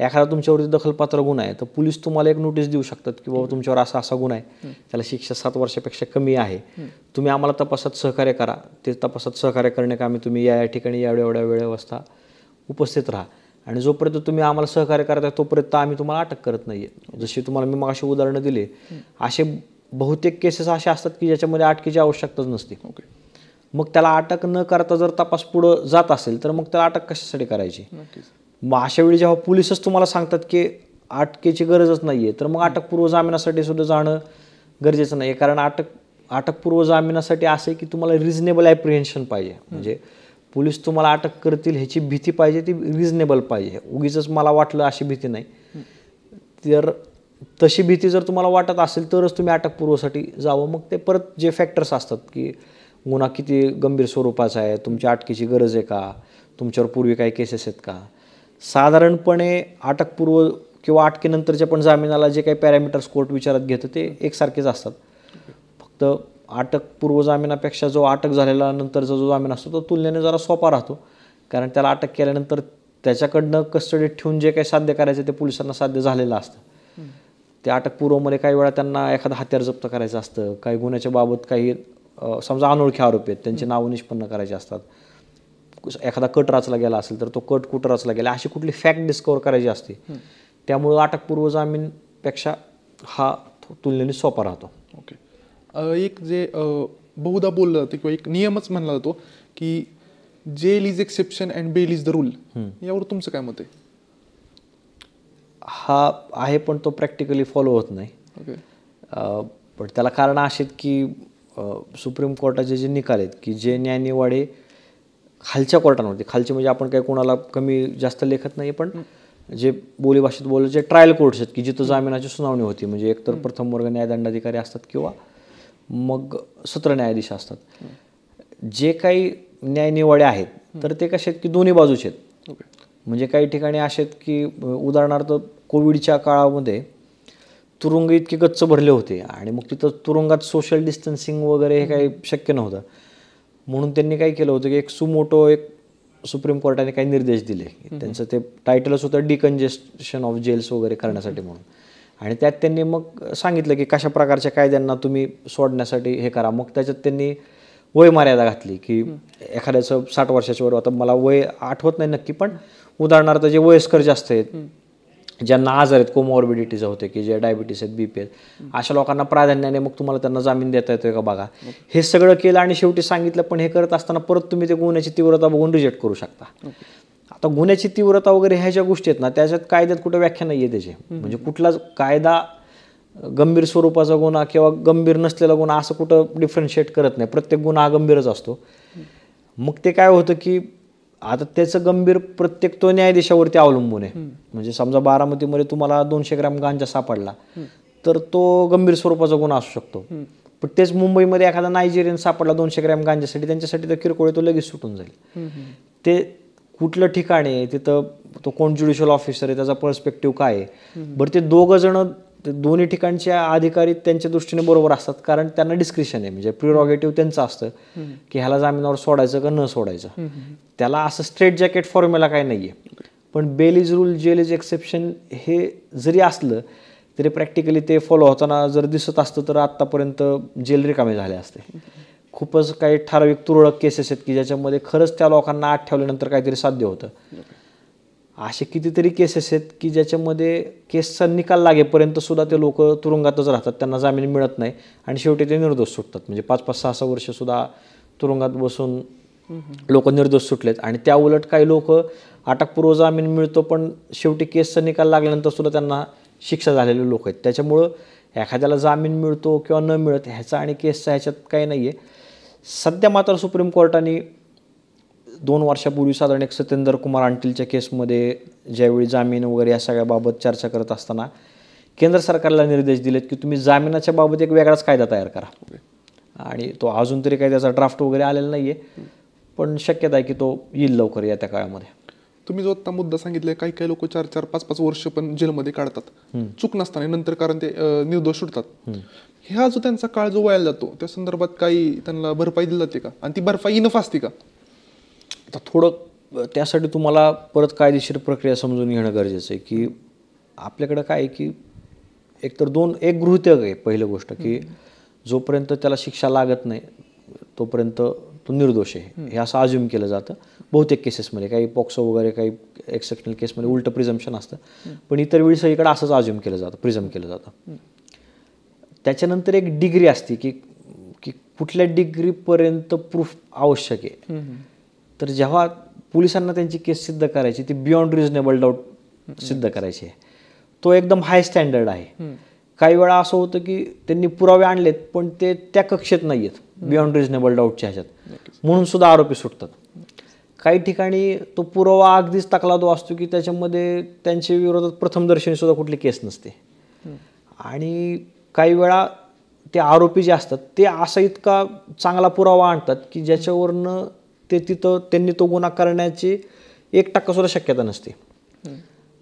एखादा तुमच्यावरती दखलपात्र गुन्हा आहे तर पोलीस तुम्हाला एक नोटीस देऊ शकतात की बाबा तुमच्यावर असा असा गुन्हा आहे, त्याला शिक्षा 7 वर्षापेक्षा कमी आहे, तुम्ही आम्हाला तपासात सहकार्य करा. ते तपासात सहकार्य करणे का आम्ही तुम्ही या ठिकाणी एवढ्या वेळ वाजता उपस्थित राहा. आणि जोपर्यंत तुम्ही आम्हाला सहकार्य करताय तोपर्यंत आम्ही तुम्हाला अटक करत नाही आहे. जशी तुम्हाला मी मगाशी उदाहरणं दिले, असे बहुतेक केसेस असे असतात की ज्याच्यामध्ये अटकेची आवश्यकताच नसते. मग त्याला अटक न करता जर तपास पुढं जात असेल तर मग त्याला अटक कशासाठी करायची? मग अशा वेळी जेव्हा पोलिसच तुम्हाला सांगतात की अटकेची गरजच नाही आहे, तर मग अटकपूर्व जामिनासाठी सुद्धा जाणं गरजेचं नाही आहे. कारण अटकपूर्व जामिनासाठी असं आहे की तुम्हाला रिजनेबल ॲप्रिहेन्शन पाहिजे. म्हणजे पोलीस तुम्हाला अटक करतील ह्याची भीती पाहिजे, ती रिजनेबल पाहिजे. उगीच मला वाटलं अशी भीती नाही. तर तशी भीती जर तुम्हाला वाटत असेल तरच तुम्ही अटकपूर्वसाठी जावं. मग ते परत जे फॅक्टर्स असतात की गुन्हा किती गंभीर स्वरूपाचा आहे, तुमच्या अटकेची गरज आहे का, तुमच्यावर पूर्वी काही केसेस आहेत का. साधारणपणे अटकपूर्व किंवा अटकेनंतरच्या पण जामिनाला जे काही पॅरामीटर्स कोर्ट विचारात घेतं ते एकसारखेच असतात. फक्त अटकपूर्व जामिनापेक्षा जो अटक झालेला नंतरचा जो जामीन असतो तो तुलनेने जरा सोपा राहतो. कारण त्याला अटक केल्यानंतर त्याच्याकडनं कस्टडीत ठेवून जे काही साध्य करायचं ते पोलिसांना साध्य झालेलं असतं. ते अटकपूर्वमध्ये काही वेळा त्यांना एखादं हत्यार जप्त करायचं असतं, काही गुन्ह्याच्या बाबत काही समजा अनोळखी आरोपी आहेत त्यांची नावं निष्पन्न करायची असतात, एखादा कट रचला गेला असेल तर तो कट कुठं रचला गेला, अशी कुठली फॅक्ट डिस्कवर करायची असते. त्यामुळं अटकपूर्व जामीनपेक्षा हा तुलनेने सोपा राहतो. ओके. एक जे बहुधा बोललं जातं किंवा एक नियमच म्हणला जातो की jail is exception and bail is the rule, यावर तुमचं काय मत आहे? हा आहे, पण तो प्रॅक्टिकली फॉलो होत नाही. ओके. पण त्याला कारण असे की सुप्रीम कोर्टाचे जे निकाल आहेत की जे न्यायनिवाडे खालच्या कोर्टांवरती, खालचे म्हणजे आपण काही कोणाला कमी जास्त लेखत नाही, पण जे बोलीभाषेत बोललं जे ट्रायल कोर्ट्स आहेत की जिथं जामिनाची सुनावणी होती, म्हणजे एकतर प्रथम वर्ग न्यायदंडाधिकारी असतात किंवा मग सत्र न्यायाधीश असतात. जे काही न्यायनिवाडे आहेत तर ते कसे आहेत की दोन्ही बाजूचे आहेत. म्हणजे काही ठिकाणी असे आहेत की उदाहरणार्थ कोविडच्या काळामध्ये तुरुंग इतके गच्च भरले होते आणि मग तिथं तुरुंगात सोशल डिस्टन्सिंग वगैरे हे काही शक्य नव्हतं. म्हणून त्यांनी काय केलं होतं की एक सुप्रीम कोर्टाने काही निर्देश दिले. त्यांचं ते टायटलच होतं डिकंजेस्शन ऑफ जेल्स वगैरे करण्यासाठी म्हणून. आणि त्यात त्यांनी मग सांगितलं की कशा प्रकारच्या कायद्यांना तुम्ही सोडण्यासाठी हे करा. मग त्याच्यात त्यांनी वय मर्यादा घातली की एखाद्याचं 60 वर्षाच्या वर, आता मला वय आठवत नाही नक्की, पण उदाहरणार्थ जे वयस्कर जास्त आहेत, ज्यांना आजार आहेत, कोमॉर्बिडिटीज होते की जे डायबिटीस आहेत, बीपी आहेत, अशा लोकांना प्राधान्याने मग तुम्हाला त्यांना जामीन देता येतोय का बघा. हे सगळं केलं आणि शेवटी सांगितलं, पण हे करत असताना परत तुम्ही ते गुन्ह्याची तीव्रता बघून रिजेक्ट करू शकता. आता गुन्ह्याची तीव्रता वगैरे ह्या ज्या गोष्टी आहेत ना, त्याच्यात कायद्यात कुठं व्याख्या नाही आहे त्याची. म्हणजे कुठलाच कायदा गंभीर स्वरूपाचा गुन्हा किंवा गंभीर नसलेला गुन्हा असं कुठं डिफरन्शिएट करत नाही. प्रत्येक गुन्हा हा गंभीरच असतो. मग ते काय होतं की आता त्याचं गंभीर प्रत्येक तो न्यायाधीशावरती अवलंबून आहे. म्हणजे समजा बारामतीमध्ये तुम्हाला 200 ग्रॅम गांजा सापडला तर तो गंभीर स्वरूपाचा गुन्हा असू शकतो. पण तेच मुंबईमध्ये एखादा नायजेरियन सापडला 200 ग्रॅम गांजासाठी, त्यांच्यासाठी तर किरकोळ तो लगेच सुटून जाईल. ते कुठलं ठिकाण आहे, तिथं तो कोण ज्युडिशियल ऑफिसर आहे, त्याचा पर्स्पेक्टिव्ह काय आहे. बरं, ते दोघं जण दोन्ही ठिकाणचे अधिकारी त्यांच्या दृष्टीने बरोबर असतात, कारण त्यांना डिस्क्रिशन आहे, म्हणजे प्रिरॉगेटिव्ह त्यांचं असतं की ह्याला जामिनावर सोडायचं का न सोडायचं. त्याला असं स्ट्रेट जॅकेट फॉर्म्युला काय नाही आहे. पण bail is rule, jail is exception हे जरी असलं तरी प्रॅक्टिकली ते फॉलो होताना जर दिसत असतं तर आत्तापर्यंत जेल रिकामे झाले असते. खूपच काही ठराविक तुरळक केसेस आहेत की ज्याच्यामध्ये खरंच त्या लोकांना आत ठेवल्यानंतर काहीतरी साध्य होतं. असे कितीतरी केसेस आहेत की ज्याच्यामध्ये केसचा निकाल लागेपर्यंत सुद्धा ते लोक तुरुंगातच राहतात, त्यांना जामीन मिळत नाही आणि शेवटी ते निर्दोष सुटतात. म्हणजे 5-5, 6-6 वर्ष सुद्धा तुरुंगात बसून लोक निर्दोष सुटलेत. आणि त्या उलट काही लोक अटकपूर्व जामीन मिळतो पण शेवटी केसचा निकाल लागल्यानंतर सुद्धा त्यांना शिक्षा झालेले लोक आहेत. त्याच्यामुळं एखाद्याला जामीन मिळतो किंवा न मिळत ह्याचा आणि केसचा ह्याच्यात काही नाही आहे. सध्या मात्र सुप्रीम कोर्टाने 2 वर्षापूर्वी साधारण एक सत्येंद्र कुमार अंटीलच्या केसमध्ये ज्यावेळी जामीन वगैरे या सगळ्याबाबत चर्चा करत असताना केंद्र सरकारला निर्देश दिलेत की तुम्ही जामिनाच्या बाबत एक वेगळाच कायदा तयार करा. आणि तो अजून तरी काही त्याचा ड्राफ्ट वगैरे आलेला नाही आहे, पण शक्यता आहे की तो येईल लवकर या त्या काळामध्ये. तुम्ही जो आता मुद्दा सांगितलाय, काही काही लोक 4-4, 5-5 वर्ष पण जेलमध्ये काढतात चूक नसताना, नंतर कारण ते निर्दोष सुटतात. ह्या जो त्यांचा काळ जो व्हायला जातो त्या संदर्भात काही त्यांना भरपाई दिली जाते का, आणि ती भरपाई इनफ असते का? आता थोडं त्यासाठी तुम्हाला परत कायदेशीर प्रक्रिया समजून घेणं गरजेचं आहे की आपल्याकडं काय आहे की एकतर एक गृहीतक आहे. पहिली गोष्ट की जोपर्यंत त्याला शिक्षा लागत नाही तोपर्यंत तो निर्दोष आहे हे असं अज्युम केलं जातं बहुतेक केसेसमध्ये. काही पॉक्सो वगैरे काही एक्सेप्शनल केसमध्ये उलटं प्रिझम्पशन असतं, पण इतर वेळी सगळीकडे असंच अज्युम केलं जातं, प्रिझम केलं जातं. त्याच्यानंतर एक डिग्री असते की की कुठल्या डिग्रीपर्यंत प्रूफ आवश्यक आहे. तर जेव्हा पोलिसांना त्यांची केस सिद्ध करायची ती बियॉन्ड रिझनेबल डाऊट सिद्ध करायची आहे, तो एकदम हाय स्टँडर्ड आहे. काही वेळा असं होतं की त्यांनी पुरावे आणलेत पण ते त्या कक्षेत नाही आहेत बियॉन्ड रिझनेबल डाऊटच्या ह्याच्यात, म्हणून सुद्धा आरोपी सुटतात. काही ठिकाणी तो पुरावा अगदीच तकलादो असतो की त्याच्यामध्ये त्यांच्या विरोधात प्रथमदर्शनी सुद्धा कुठली केस नसते. आणि काही वेळा ते आरोपी जे असतात ते असा इतका चांगला पुरावा आणतात की ज्याच्यावरनं ते तिथं त्यांनी तो गुन्हा करण्याची 1% सुद्धा शक्यता नसते.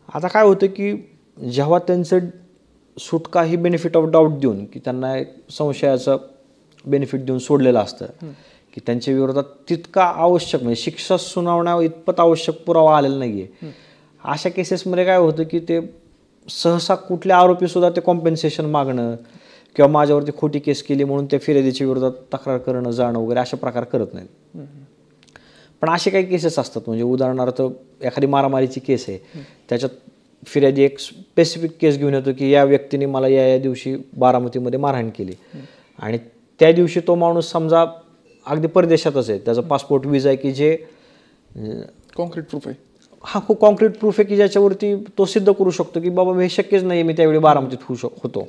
आता काय होतं की जेव्हा त्यांचं सुटका ही बेनिफिट ऑफ डाऊट देऊन की त्यांना एक संशयाचं बेनिफिट देऊन सोडलेलं असतं की त्यांच्या विरोधात तितका आवश्यक म्हणजे शिक्षा सुनावण्या इतपत आवश्यक पुरावा आलेला नाही आहे, अशा केसेसमध्ये काय होतं की ते सहसा कुठल्या आरोपीसुद्धा ते कॉम्पेन्सेशन मागणं किंवा माझ्यावरती खोटी केस केली म्हणून त्या फिर्यादीच्या विरोधात तक्रार करणं जाणं वगैरे अशा प्रकार करत नाहीत. पण असे काही केसेस असतात म्हणजे उदाहरणार्थ एखादी मारामारीची केस आहे, त्याच्यात फिर्यादी एक स्पेसिफिक केस घेऊन येतो की या व्यक्तीने मला या दिवशी बारामतीमध्ये मारहाण केली आणि त्या दिवशी तो माणूस समजा अगदी परदेशातच आहे, त्याचा पासपोर्ट विजा आहे की जे कॉन्क्रीट प्रूफ आहे. हा खूप कॉन्क्रीट प्रूफ आहे की ज्याच्यावरती तो सिद्ध करू शकतो की बाबा हे शक्यच नाही मी त्यावेळी बारामतीत होतो.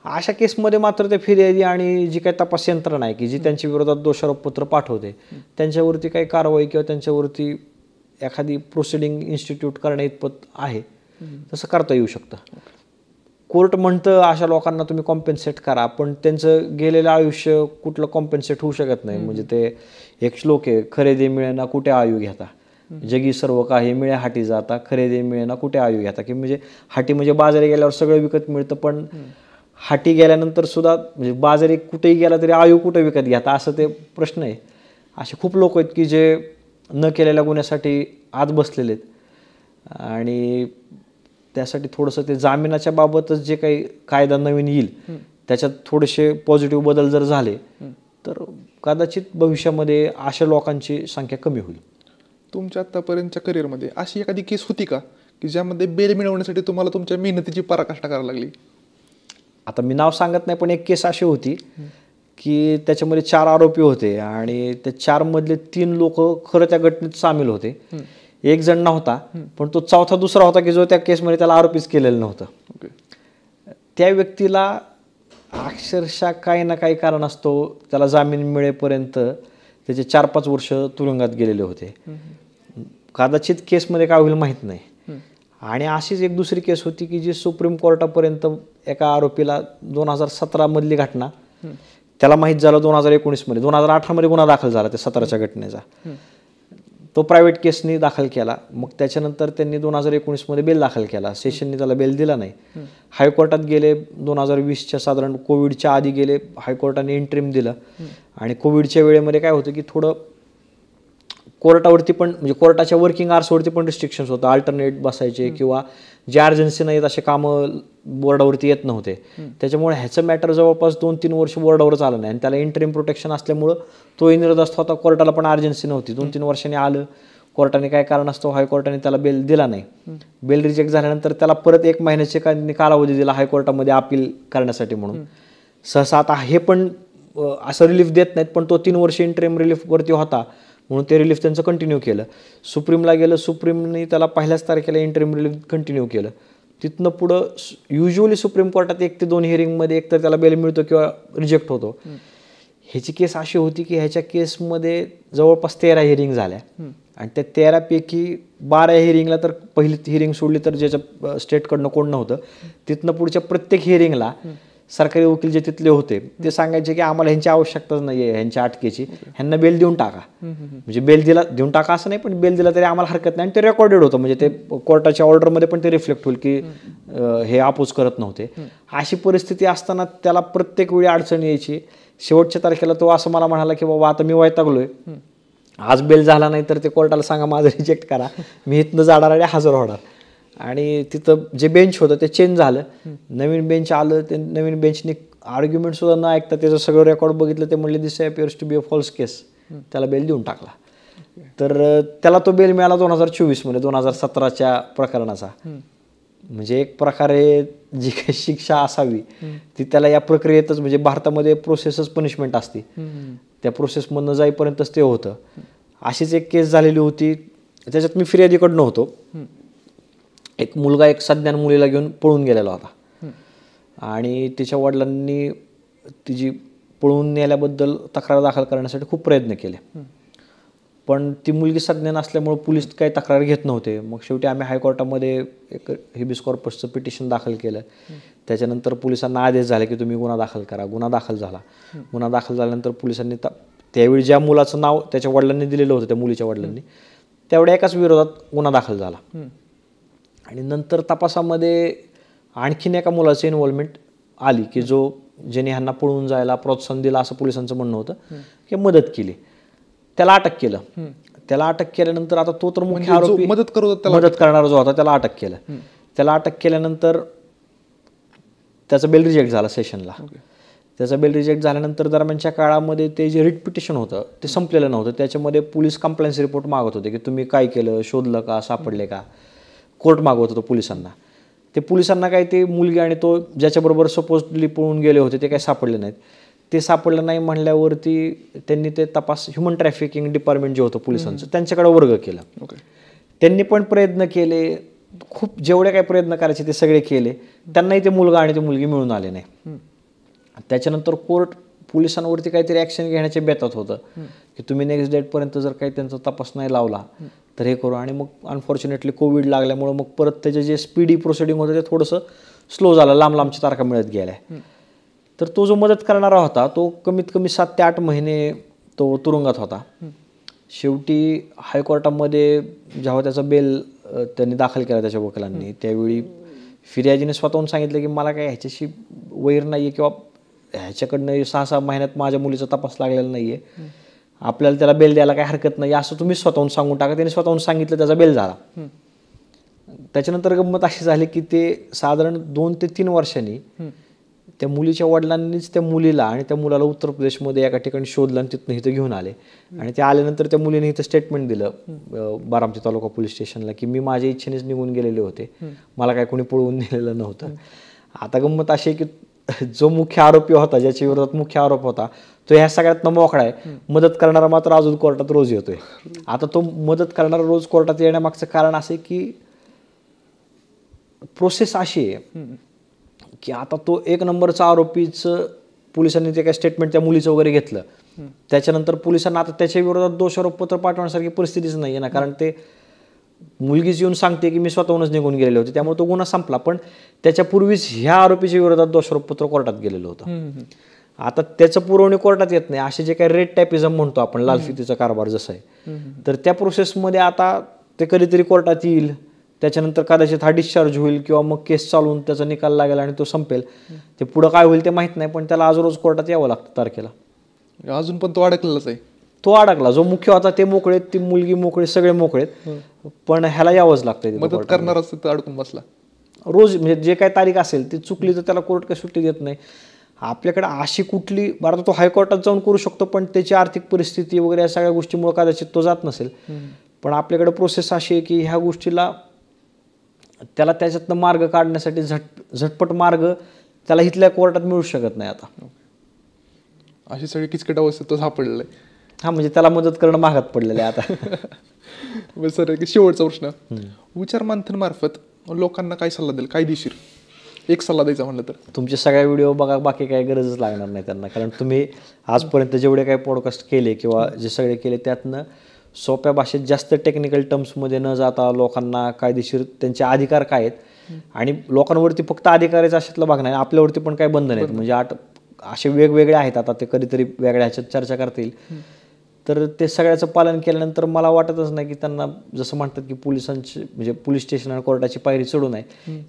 अशा केसमध्ये मात्र ते फिर्यादी आणि जी काही तपास यंत्रणा आहे की जी त्यांच्या विरोधात दोषारोपपत्र पाठवते त्यांच्यावरती काही कारवाई किंवा त्यांच्यावरती एखादी प्रोसिडिंग इन्स्टिट्यूट करण्या इतपत आहे तसं करता येऊ शकतं. कोर्ट म्हणतं अशा लोकांना तुम्ही कॉम्पेन्सेट करा, पण त्यांचं गेलेलं आयुष्य कुठलं कॉम्पेन्सेट होऊ शकत नाही. म्हणजे ते एक श्लोक आहे, खरेदी मिळेना कुठे आयु घेता, जगी सर्व काही मिळे हाटी जाता, खरेदी मिळेना कुठे आयु घेता. की म्हणजे हाटी म्हणजे बाजारी गेल्यावर सगळं विकत मिळतं, पण हाटी गेल्यानंतर सुद्धा म्हणजे बाजारी कुठेही गेला तरी आयु कुठे विकत घेता असं ते प्रश्न आहे. असे खूप लोक आहेत की जे न केलेल्या गुन्ह्यासाठी आत बसलेले आहेत आणि त्यासाठी थोडंसं ते जामिनाच्या बाबतच जे काही कायदा नवीन येईल त्याच्यात थोडेसे पॉझिटिव्ह बदल जर झाले तर कदाचित भविष्यामध्ये अशा लोकांची संख्या कमी होईल. तुमच्या आतापर्यंतच्या करिअरमध्ये अशी एखादी केस होती का की ज्यामध्ये बेल मिळवण्यासाठी तुम्हाला तुमच्या मेहनतीची पराकाष्ठा करावी लागली? आता मी नाव सांगत नाही, पण एक केस अशी होती की त्याच्यामध्ये 4 आरोपी होते आणि त्या 4 मधले 3 लोक खरं त्या घटनेत सामील होते. एक जण नव्हता, पण तो चौथा दुसरा होता की जो त्या केसमध्ये त्याला आरोपीच केलेलं नव्हतं. त्या व्यक्तीला अक्षरशः काही ना काही कारण असतो त्याला जामीन मिळेपर्यंत त्याचे 4-5 वर्ष तुरुंगात गेलेले होते. कदाचित केसमध्ये काय होईल माहीत नाही. आणि अशीच एक दुसरी केस होती की जी सुप्रीम कोर्टापर्यंत एका आरोपीला 2017 मधली घटना त्याला माहीत झालं 2019 मध्ये, 2018 मध्ये गुन्हा दाखल झाला त्या 17च्या घटनेचा. तो प्रायव्हेट केसनी दाखल केला. मग त्याच्यानंतर त्यांनी 2019 मध्ये बेल दाखल केला. सेशनने त्याला बेल दिला नाही. हायकोर्टात गेले 2020च्या साधारण कोविडच्या आधी गेले, हायकोर्टाने इंटरिम दिलं. आणि कोविडच्या वेळेमध्ये काय होतं की थोडं कोर्टावरती पण म्हणजे कोर्टाच्या वर्किंग आवर्सवरती पण रिस्ट्रिक्शन्स होतं. अल्टरनेट बसायचे किंवा जे अर्जन्सी नाहीत असे कामं बोर्डावरती येत नव्हते. त्याच्यामुळे ह्याचं मॅटर जवळपास 2-3 वर्ष बोर्डावरच आलं नाही आणि त्याला इंटरिम प्रोटेक्शन असल्यामुळं तोही निर्दस्त होता. कोर्टाला पण अर्जन्सी नव्हती. 2-3 वर्षांनी आलं. कोर्टाने काय कारण असतं हायकोर्टाने त्याला बेल दिला नाही. बेल रिजेक्ट झाल्यानंतर त्याला परत 1 महिन्याचे कालावधी दिला हायकोर्टामध्ये अपील करण्यासाठी म्हणून. सहसा आता हे पण असं रिलीफ देत नाहीत, पण तो 3 वर्ष इंटरिम रिलीफवरती होता म्हणून ते रिलीफ त्यांचं कंटिन्यू केलं. सुप्रीमला गेलं, सुप्रीमने त्याला 1ल्याच तारखेला इंटरिम रिलीफ कंटिन्यू केलं. तिथनं पुढं युजली सुप्रीम कोर्टात 1 ते 2 हिअरिंगमध्ये एकतर त्याला बेल मिळतो किंवा रिजेक्ट होतो. ह्याची केस अशी होती की ह्याच्या केसमध्ये जवळपास 13 हिअरिंग झाल्या आणि त्या 13 पैकी 12 हिअरिंगला तर पहिली हिअरिंग सोडली तर ज्याच्या स्टेटकडनं कोण नव्हतं, तिथनं पुढच्या प्रत्येक हिअरिंगला सरकारी वकील जे तिथले होते ते सांगायचे की आम्हाला ह्यांची आवश्यकताच नाही आहे ह्यांच्या अटकेची, ह्यांना बेल देऊन टाका. म्हणजे बेल देऊन टाका असं नाही, पण बेल दिला तरी आम्हाला हरकत नाही. आणि ते रेकॉर्डेड होतं, म्हणजे ते कोर्टाच्या ऑर्डरमध्ये पण ते रिफ्लेक्ट होईल की हे अपोज करत नव्हते. अशी परिस्थिती असताना त्याला प्रत्येक वेळी अडचण यायची. शेवटच्या तारखेला तो असं मला म्हणाला की बाबा आता मी वैतागलोय, आज बेल झाला नाही तर ते कोर्टाला सांगा माझं रिजेक्ट करा, मी इथनं जाणार आणि हजर होणार. आणि तिथं जे बेंच होतं ते चेंज झालं, नवीन बेंच आलं. ते नवीन बेंचने आर्ग्युमेंट सुद्धा न ऐकता त्याचं सगळं रेकॉर्ड बघितलं. ते म्हणले दिस अपिअर्स टू बी अ फॉल्स केस, त्याला बेल देऊन टाकला. तर त्याला तो बेल मिळाला 2024 मध्ये 2017च्या प्रकरणाचा. म्हणजे एक प्रकारे जी काही शिक्षा असावी ती त्याला या प्रक्रियेतच, म्हणजे भारतामध्ये प्रोसेसच पनिशमेंट असते, त्या प्रोसेसमधनं जाईपर्यंतच ते होतं. अशीच एक केस झालेली होती, त्याच्यात मी फिर्यादीकडनं होतो. एक मुलगा एक सज्ञान मुलीला घेऊन पळून गेलेला होता आणि तिच्या वडिलांनी तिची पळून नेल्याबद्दल तक्रार दाखल करण्यासाठी खूप प्रयत्न केले, पण ती मुलगी सज्ञान असल्यामुळे पोलीस काही तक्रार घेत नव्हते. मग शेवटी आम्ही हायकोर्टामध्ये एक हेबियस कॉर्पसचं पिटिशन दाखल केलं. त्याच्यानंतर पोलिसांना आदेश झाले की तुम्ही गुन्हा दाखल करा. गुन्हा दाखल झाला. गुन्हा दाखल झाल्यानंतर पोलिसांनी त्यावेळी ज्या मुलाचं नाव त्याच्या वडिलांनी दिलेलं होतं, त्या मुलीच्या वडिलांनी, तेवढ्या एकाच विरोधात गुन्हा दाखल झाला. आणि नंतर तपासामध्ये आणखीन एका मुलाची इन्व्हॉल्वमेंट आली की ज्याने ह्यांना पळून जायला प्रोत्साहन दिलं असं पोलिसांचं म्हणणं होतं, की मदत केली. त्याला अटक केलं. त्याला अटक केल्यानंतर आता तो तर मुख्य आरोपी, मदत करणारा जो होता त्याला अटक केलं. त्याला अटक केल्यानंतर त्याचा बेल रिजेक्ट झाला सेशनला. त्याचा बेल रिजेक्ट झाल्यानंतर दरम्यानच्या काळामध्ये ते जे रिट पिटिशन होतं ते संपलेलं नव्हतं. त्याच्यामध्ये पोलीस कंप्लेंट्स रिपोर्ट मागत होते की तुम्ही काय केलं, शोधलं का, सापडले का, कोर्ट मागवत होतं पोलिसांना. ते पोलिसांना काय ते मुलगी आणि तो ज्याच्याबरोबर सपोजली पळून गेले होते ते काही सापडले नाहीत. ते सापडलं नाही म्हणल्यावरती त्यांनी ते तपास ह्युमन ट्रॅफिकिंग डिपार्टमेंट जे होतं पोलिसांचं त्यांच्याकडे वर्ग केला. त्यांनी पण प्रयत्न केले, खूप जेवढे काही प्रयत्न करायचे ते सगळे केले, त्यांनाही ते मुलगा आणि ती मुलगी मिळून आले नाही. त्याच्यानंतर कोर्ट पोलिसांवरती काहीतरी ॲक्शन घेण्याचे बेतात होतं की तुम्ही नेक्स्ट डेटपर्यंत जर काही त्यांचा तपास नाही लावला तर हे करू. आणि मग अनफॉर्च्युनेटली कोविड लागल्यामुळं मग परत त्याचे जे स्पीडी प्रोसिडिंग होतं ते थोडंसं स्लो झालं, लांबच्या तारखा मिळत गेल्या. तर तो जो मदत करणारा होता तो कमीत कमी 7 ते 8 महिने तो तुरुंगात होता. शेवटी हायकोर्टामध्ये जेव्हा त्याचा बेल त्यांनी दाखल केला त्याच्या वकिलांनी, त्यावेळी फिर्यादीने स्वतःहून सांगितलं की मला काय ह्याच्याशी वैर नाही आहे किंवा ह्याच्याकडनं 6-6 महिन्यात माझ्या मुलीचा तपास लागलेला नाही आहे, आपल्याला त्याला बेल द्यायला काही हरकत नाही असं तुम्ही स्वतःहून सांगून टाका. त्याने स्वतःहून सांगितलं, त्याचा बेल झाला. त्याच्यानंतर गंमत अशी झाली की ते साधारण 2 ते 3 वर्षांनी त्या मुलीच्या वडिलांनीच त्या मुलीला आणि त्या मुलाला उत्तर प्रदेशमध्ये एका ठिकाणी शोधलं आणि तिथनं इथं घेऊन आले. आणि ते आल्यानंतर त्या मुलीने इथं स्टेटमेंट दिलं बारामती तालुका पोलीस स्टेशनला की मी माझ्या इच्छेनेच निघून गेलेले होते, मला काय कोणी पळवून नेलेलं नव्हतं. आता गंमत अशी आहे की जो मुख्य आरोपी होता, ज्याच्या विरोधात मुख्य आरोप होता, तो ह्या सगळ्यातनं मोकळा आहे. मदत करणारा मात्र अजून कोर्टात रोज येतोय. आता तो मदत करणारा रोज कोर्टात येण्यामागचं कारण असं आहे की प्रोसेस अशी आहे की आता तो 1 नंबरचा आरोपीचं पोलिसांनी ते काय स्टेटमेंट त्या मुलीचं वगैरे घेतलं, त्याच्यानंतर पोलिसांना आता त्याच्या विरोधात दोषारोपपत्र पाठवण्यासारखी परिस्थितीच नाही आहे ना, कारण ते मुलगीच येऊन सांगते की मी स्वतःहूनच निघून गेलेले होते, त्यामुळे तो गुन्हा संपला. पण त्याच्यापूर्वीच ह्या आरोपीच्या विरोधात दोषारोपपत्र कोर्टात गेलेलं होतं. आता त्याचं पुरवणी कोर्टात येत नाही. असे जे काही रेड टॅपिझम म्हणतो आपण, लालफितीचा कारभार जसा आहे, तर त्या प्रोसेसमध्ये आता ते कधीतरी कोर्टात येईल, त्याच्यानंतर कदाचित हा डिस्चार्ज होईल किंवा मग केस चालवून त्याचा निकाल लागेल आणि तो संपेल. ते पुढं काय होईल ते माहीत नाही, पण त्याला आज रोज कोर्टात यावं लागतं तारखेला. अजून पण तो अडकलेलाच आहे. तो अडकला. जो मुख्य होता ते मोकळेत, ती मुलगी मोकळी, सगळे मोकळेत, पण ह्याला यावंच लागतं. मदत करणारच तर अडकून बसला रोज. म्हणजे जे काही तारीख असेल ती चुकली तर त्याला कोर्ट काही सुट्टी देत नाही. आपल्याकडे अशी कुठली, बरं तो हायकोर्टात जाऊन करू शकतो पण त्याची आर्थिक परिस्थिती वगैरे या सगळ्या गोष्टीमुळे कदाचित तो जात नसेल. पण आपल्याकडे प्रोसेस अशी आहे की ह्या गोष्टीला त्याला त्याच्यातनं मार्ग काढण्यासाठी झटपट मार्ग त्याला इथल्या कोर्टात मिळू शकत नाही. आता अशी सगळी किचकट अवस्थेत तो सापडलेला आहे. हा, म्हणजे त्याला मदत करणं महागात पडलेलं आहे आता. सर, शेवटचा प्रश्न, विचार मंथन मार्फत लोकांना काय सल्ला द्याल, कायदेशीर एक सल्ला द्यायचा म्हणलं तर? तुमचे सगळे व्हिडिओ बघा, बाकी काही गरजच लागणार नाही त्यांना, कारण तुम्ही आजपर्यंत जेवढे काही पॉडकास्ट केले किंवा जे सगळे केले त्यातनं सोप्या भाषेत जास्त टेक्निकल टर्म्समध्ये न जाता लोकांना कायदेशीर त्यांचे अधिकार काय आहेत आणि लोकांवरती फक्त अधिकारच अशातलं बघणार, आपल्यावरती पण काही बंधन आहेत. म्हणजे असे वेगवेगळे आहेत. आता ते कधीतरी वेगळ्या ह्याच्यात चर्चा करता येईल. तर ते सगळ्याचं पालन केल्यानंतर मला वाटतच नाही की त्यांना जसं म्हणतात की पोलिसांची म्हणजे पोलीस स्टेशन आणि कोर्टाची पायरी चढू नये.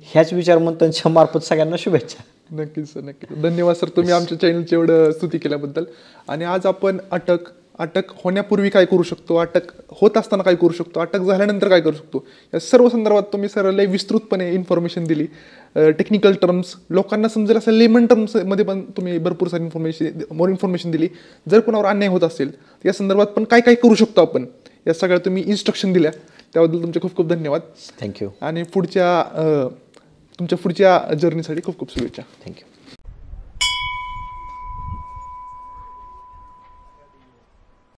ह्याच विचारमंथनच्या मार्फत सगळ्यांना शुभेच्छा. नक्कीच सर, नक्कीच. धन्यवाद सर, तुम्ही आमच्या चॅनलची एवढं स्तुती केल्याबद्दल. आणि आज आपण अटक अटक होण्यापूर्वी काय करू शकतो, अटक होत असताना काय करू शकतो, अटक झाल्यानंतर काय करू शकतो, या सर्व संदर्भात तुम्ही लय विस्तृतपणे इन्फॉर्मेशन दिली. टेक्निकल टर्म्स लोकांना समजेल असं लेमन टर्म्समध्ये पण तुम्ही भरपूर सारी इन्फॉर्मेशन दिली. जर कोणावर अन्याय होत असेल या संदर्भात पण काय काय करू शकतो आपण, या सगळ्या तुम्ही इन्स्ट्रक्शन दिल्या, त्याबद्दल तुमचे खूप खूप धन्यवाद. थँक्यू. आणि तुमच्या पुढच्या जर्नीसाठी खूप खूप शुभेच्छा. थँक्यू.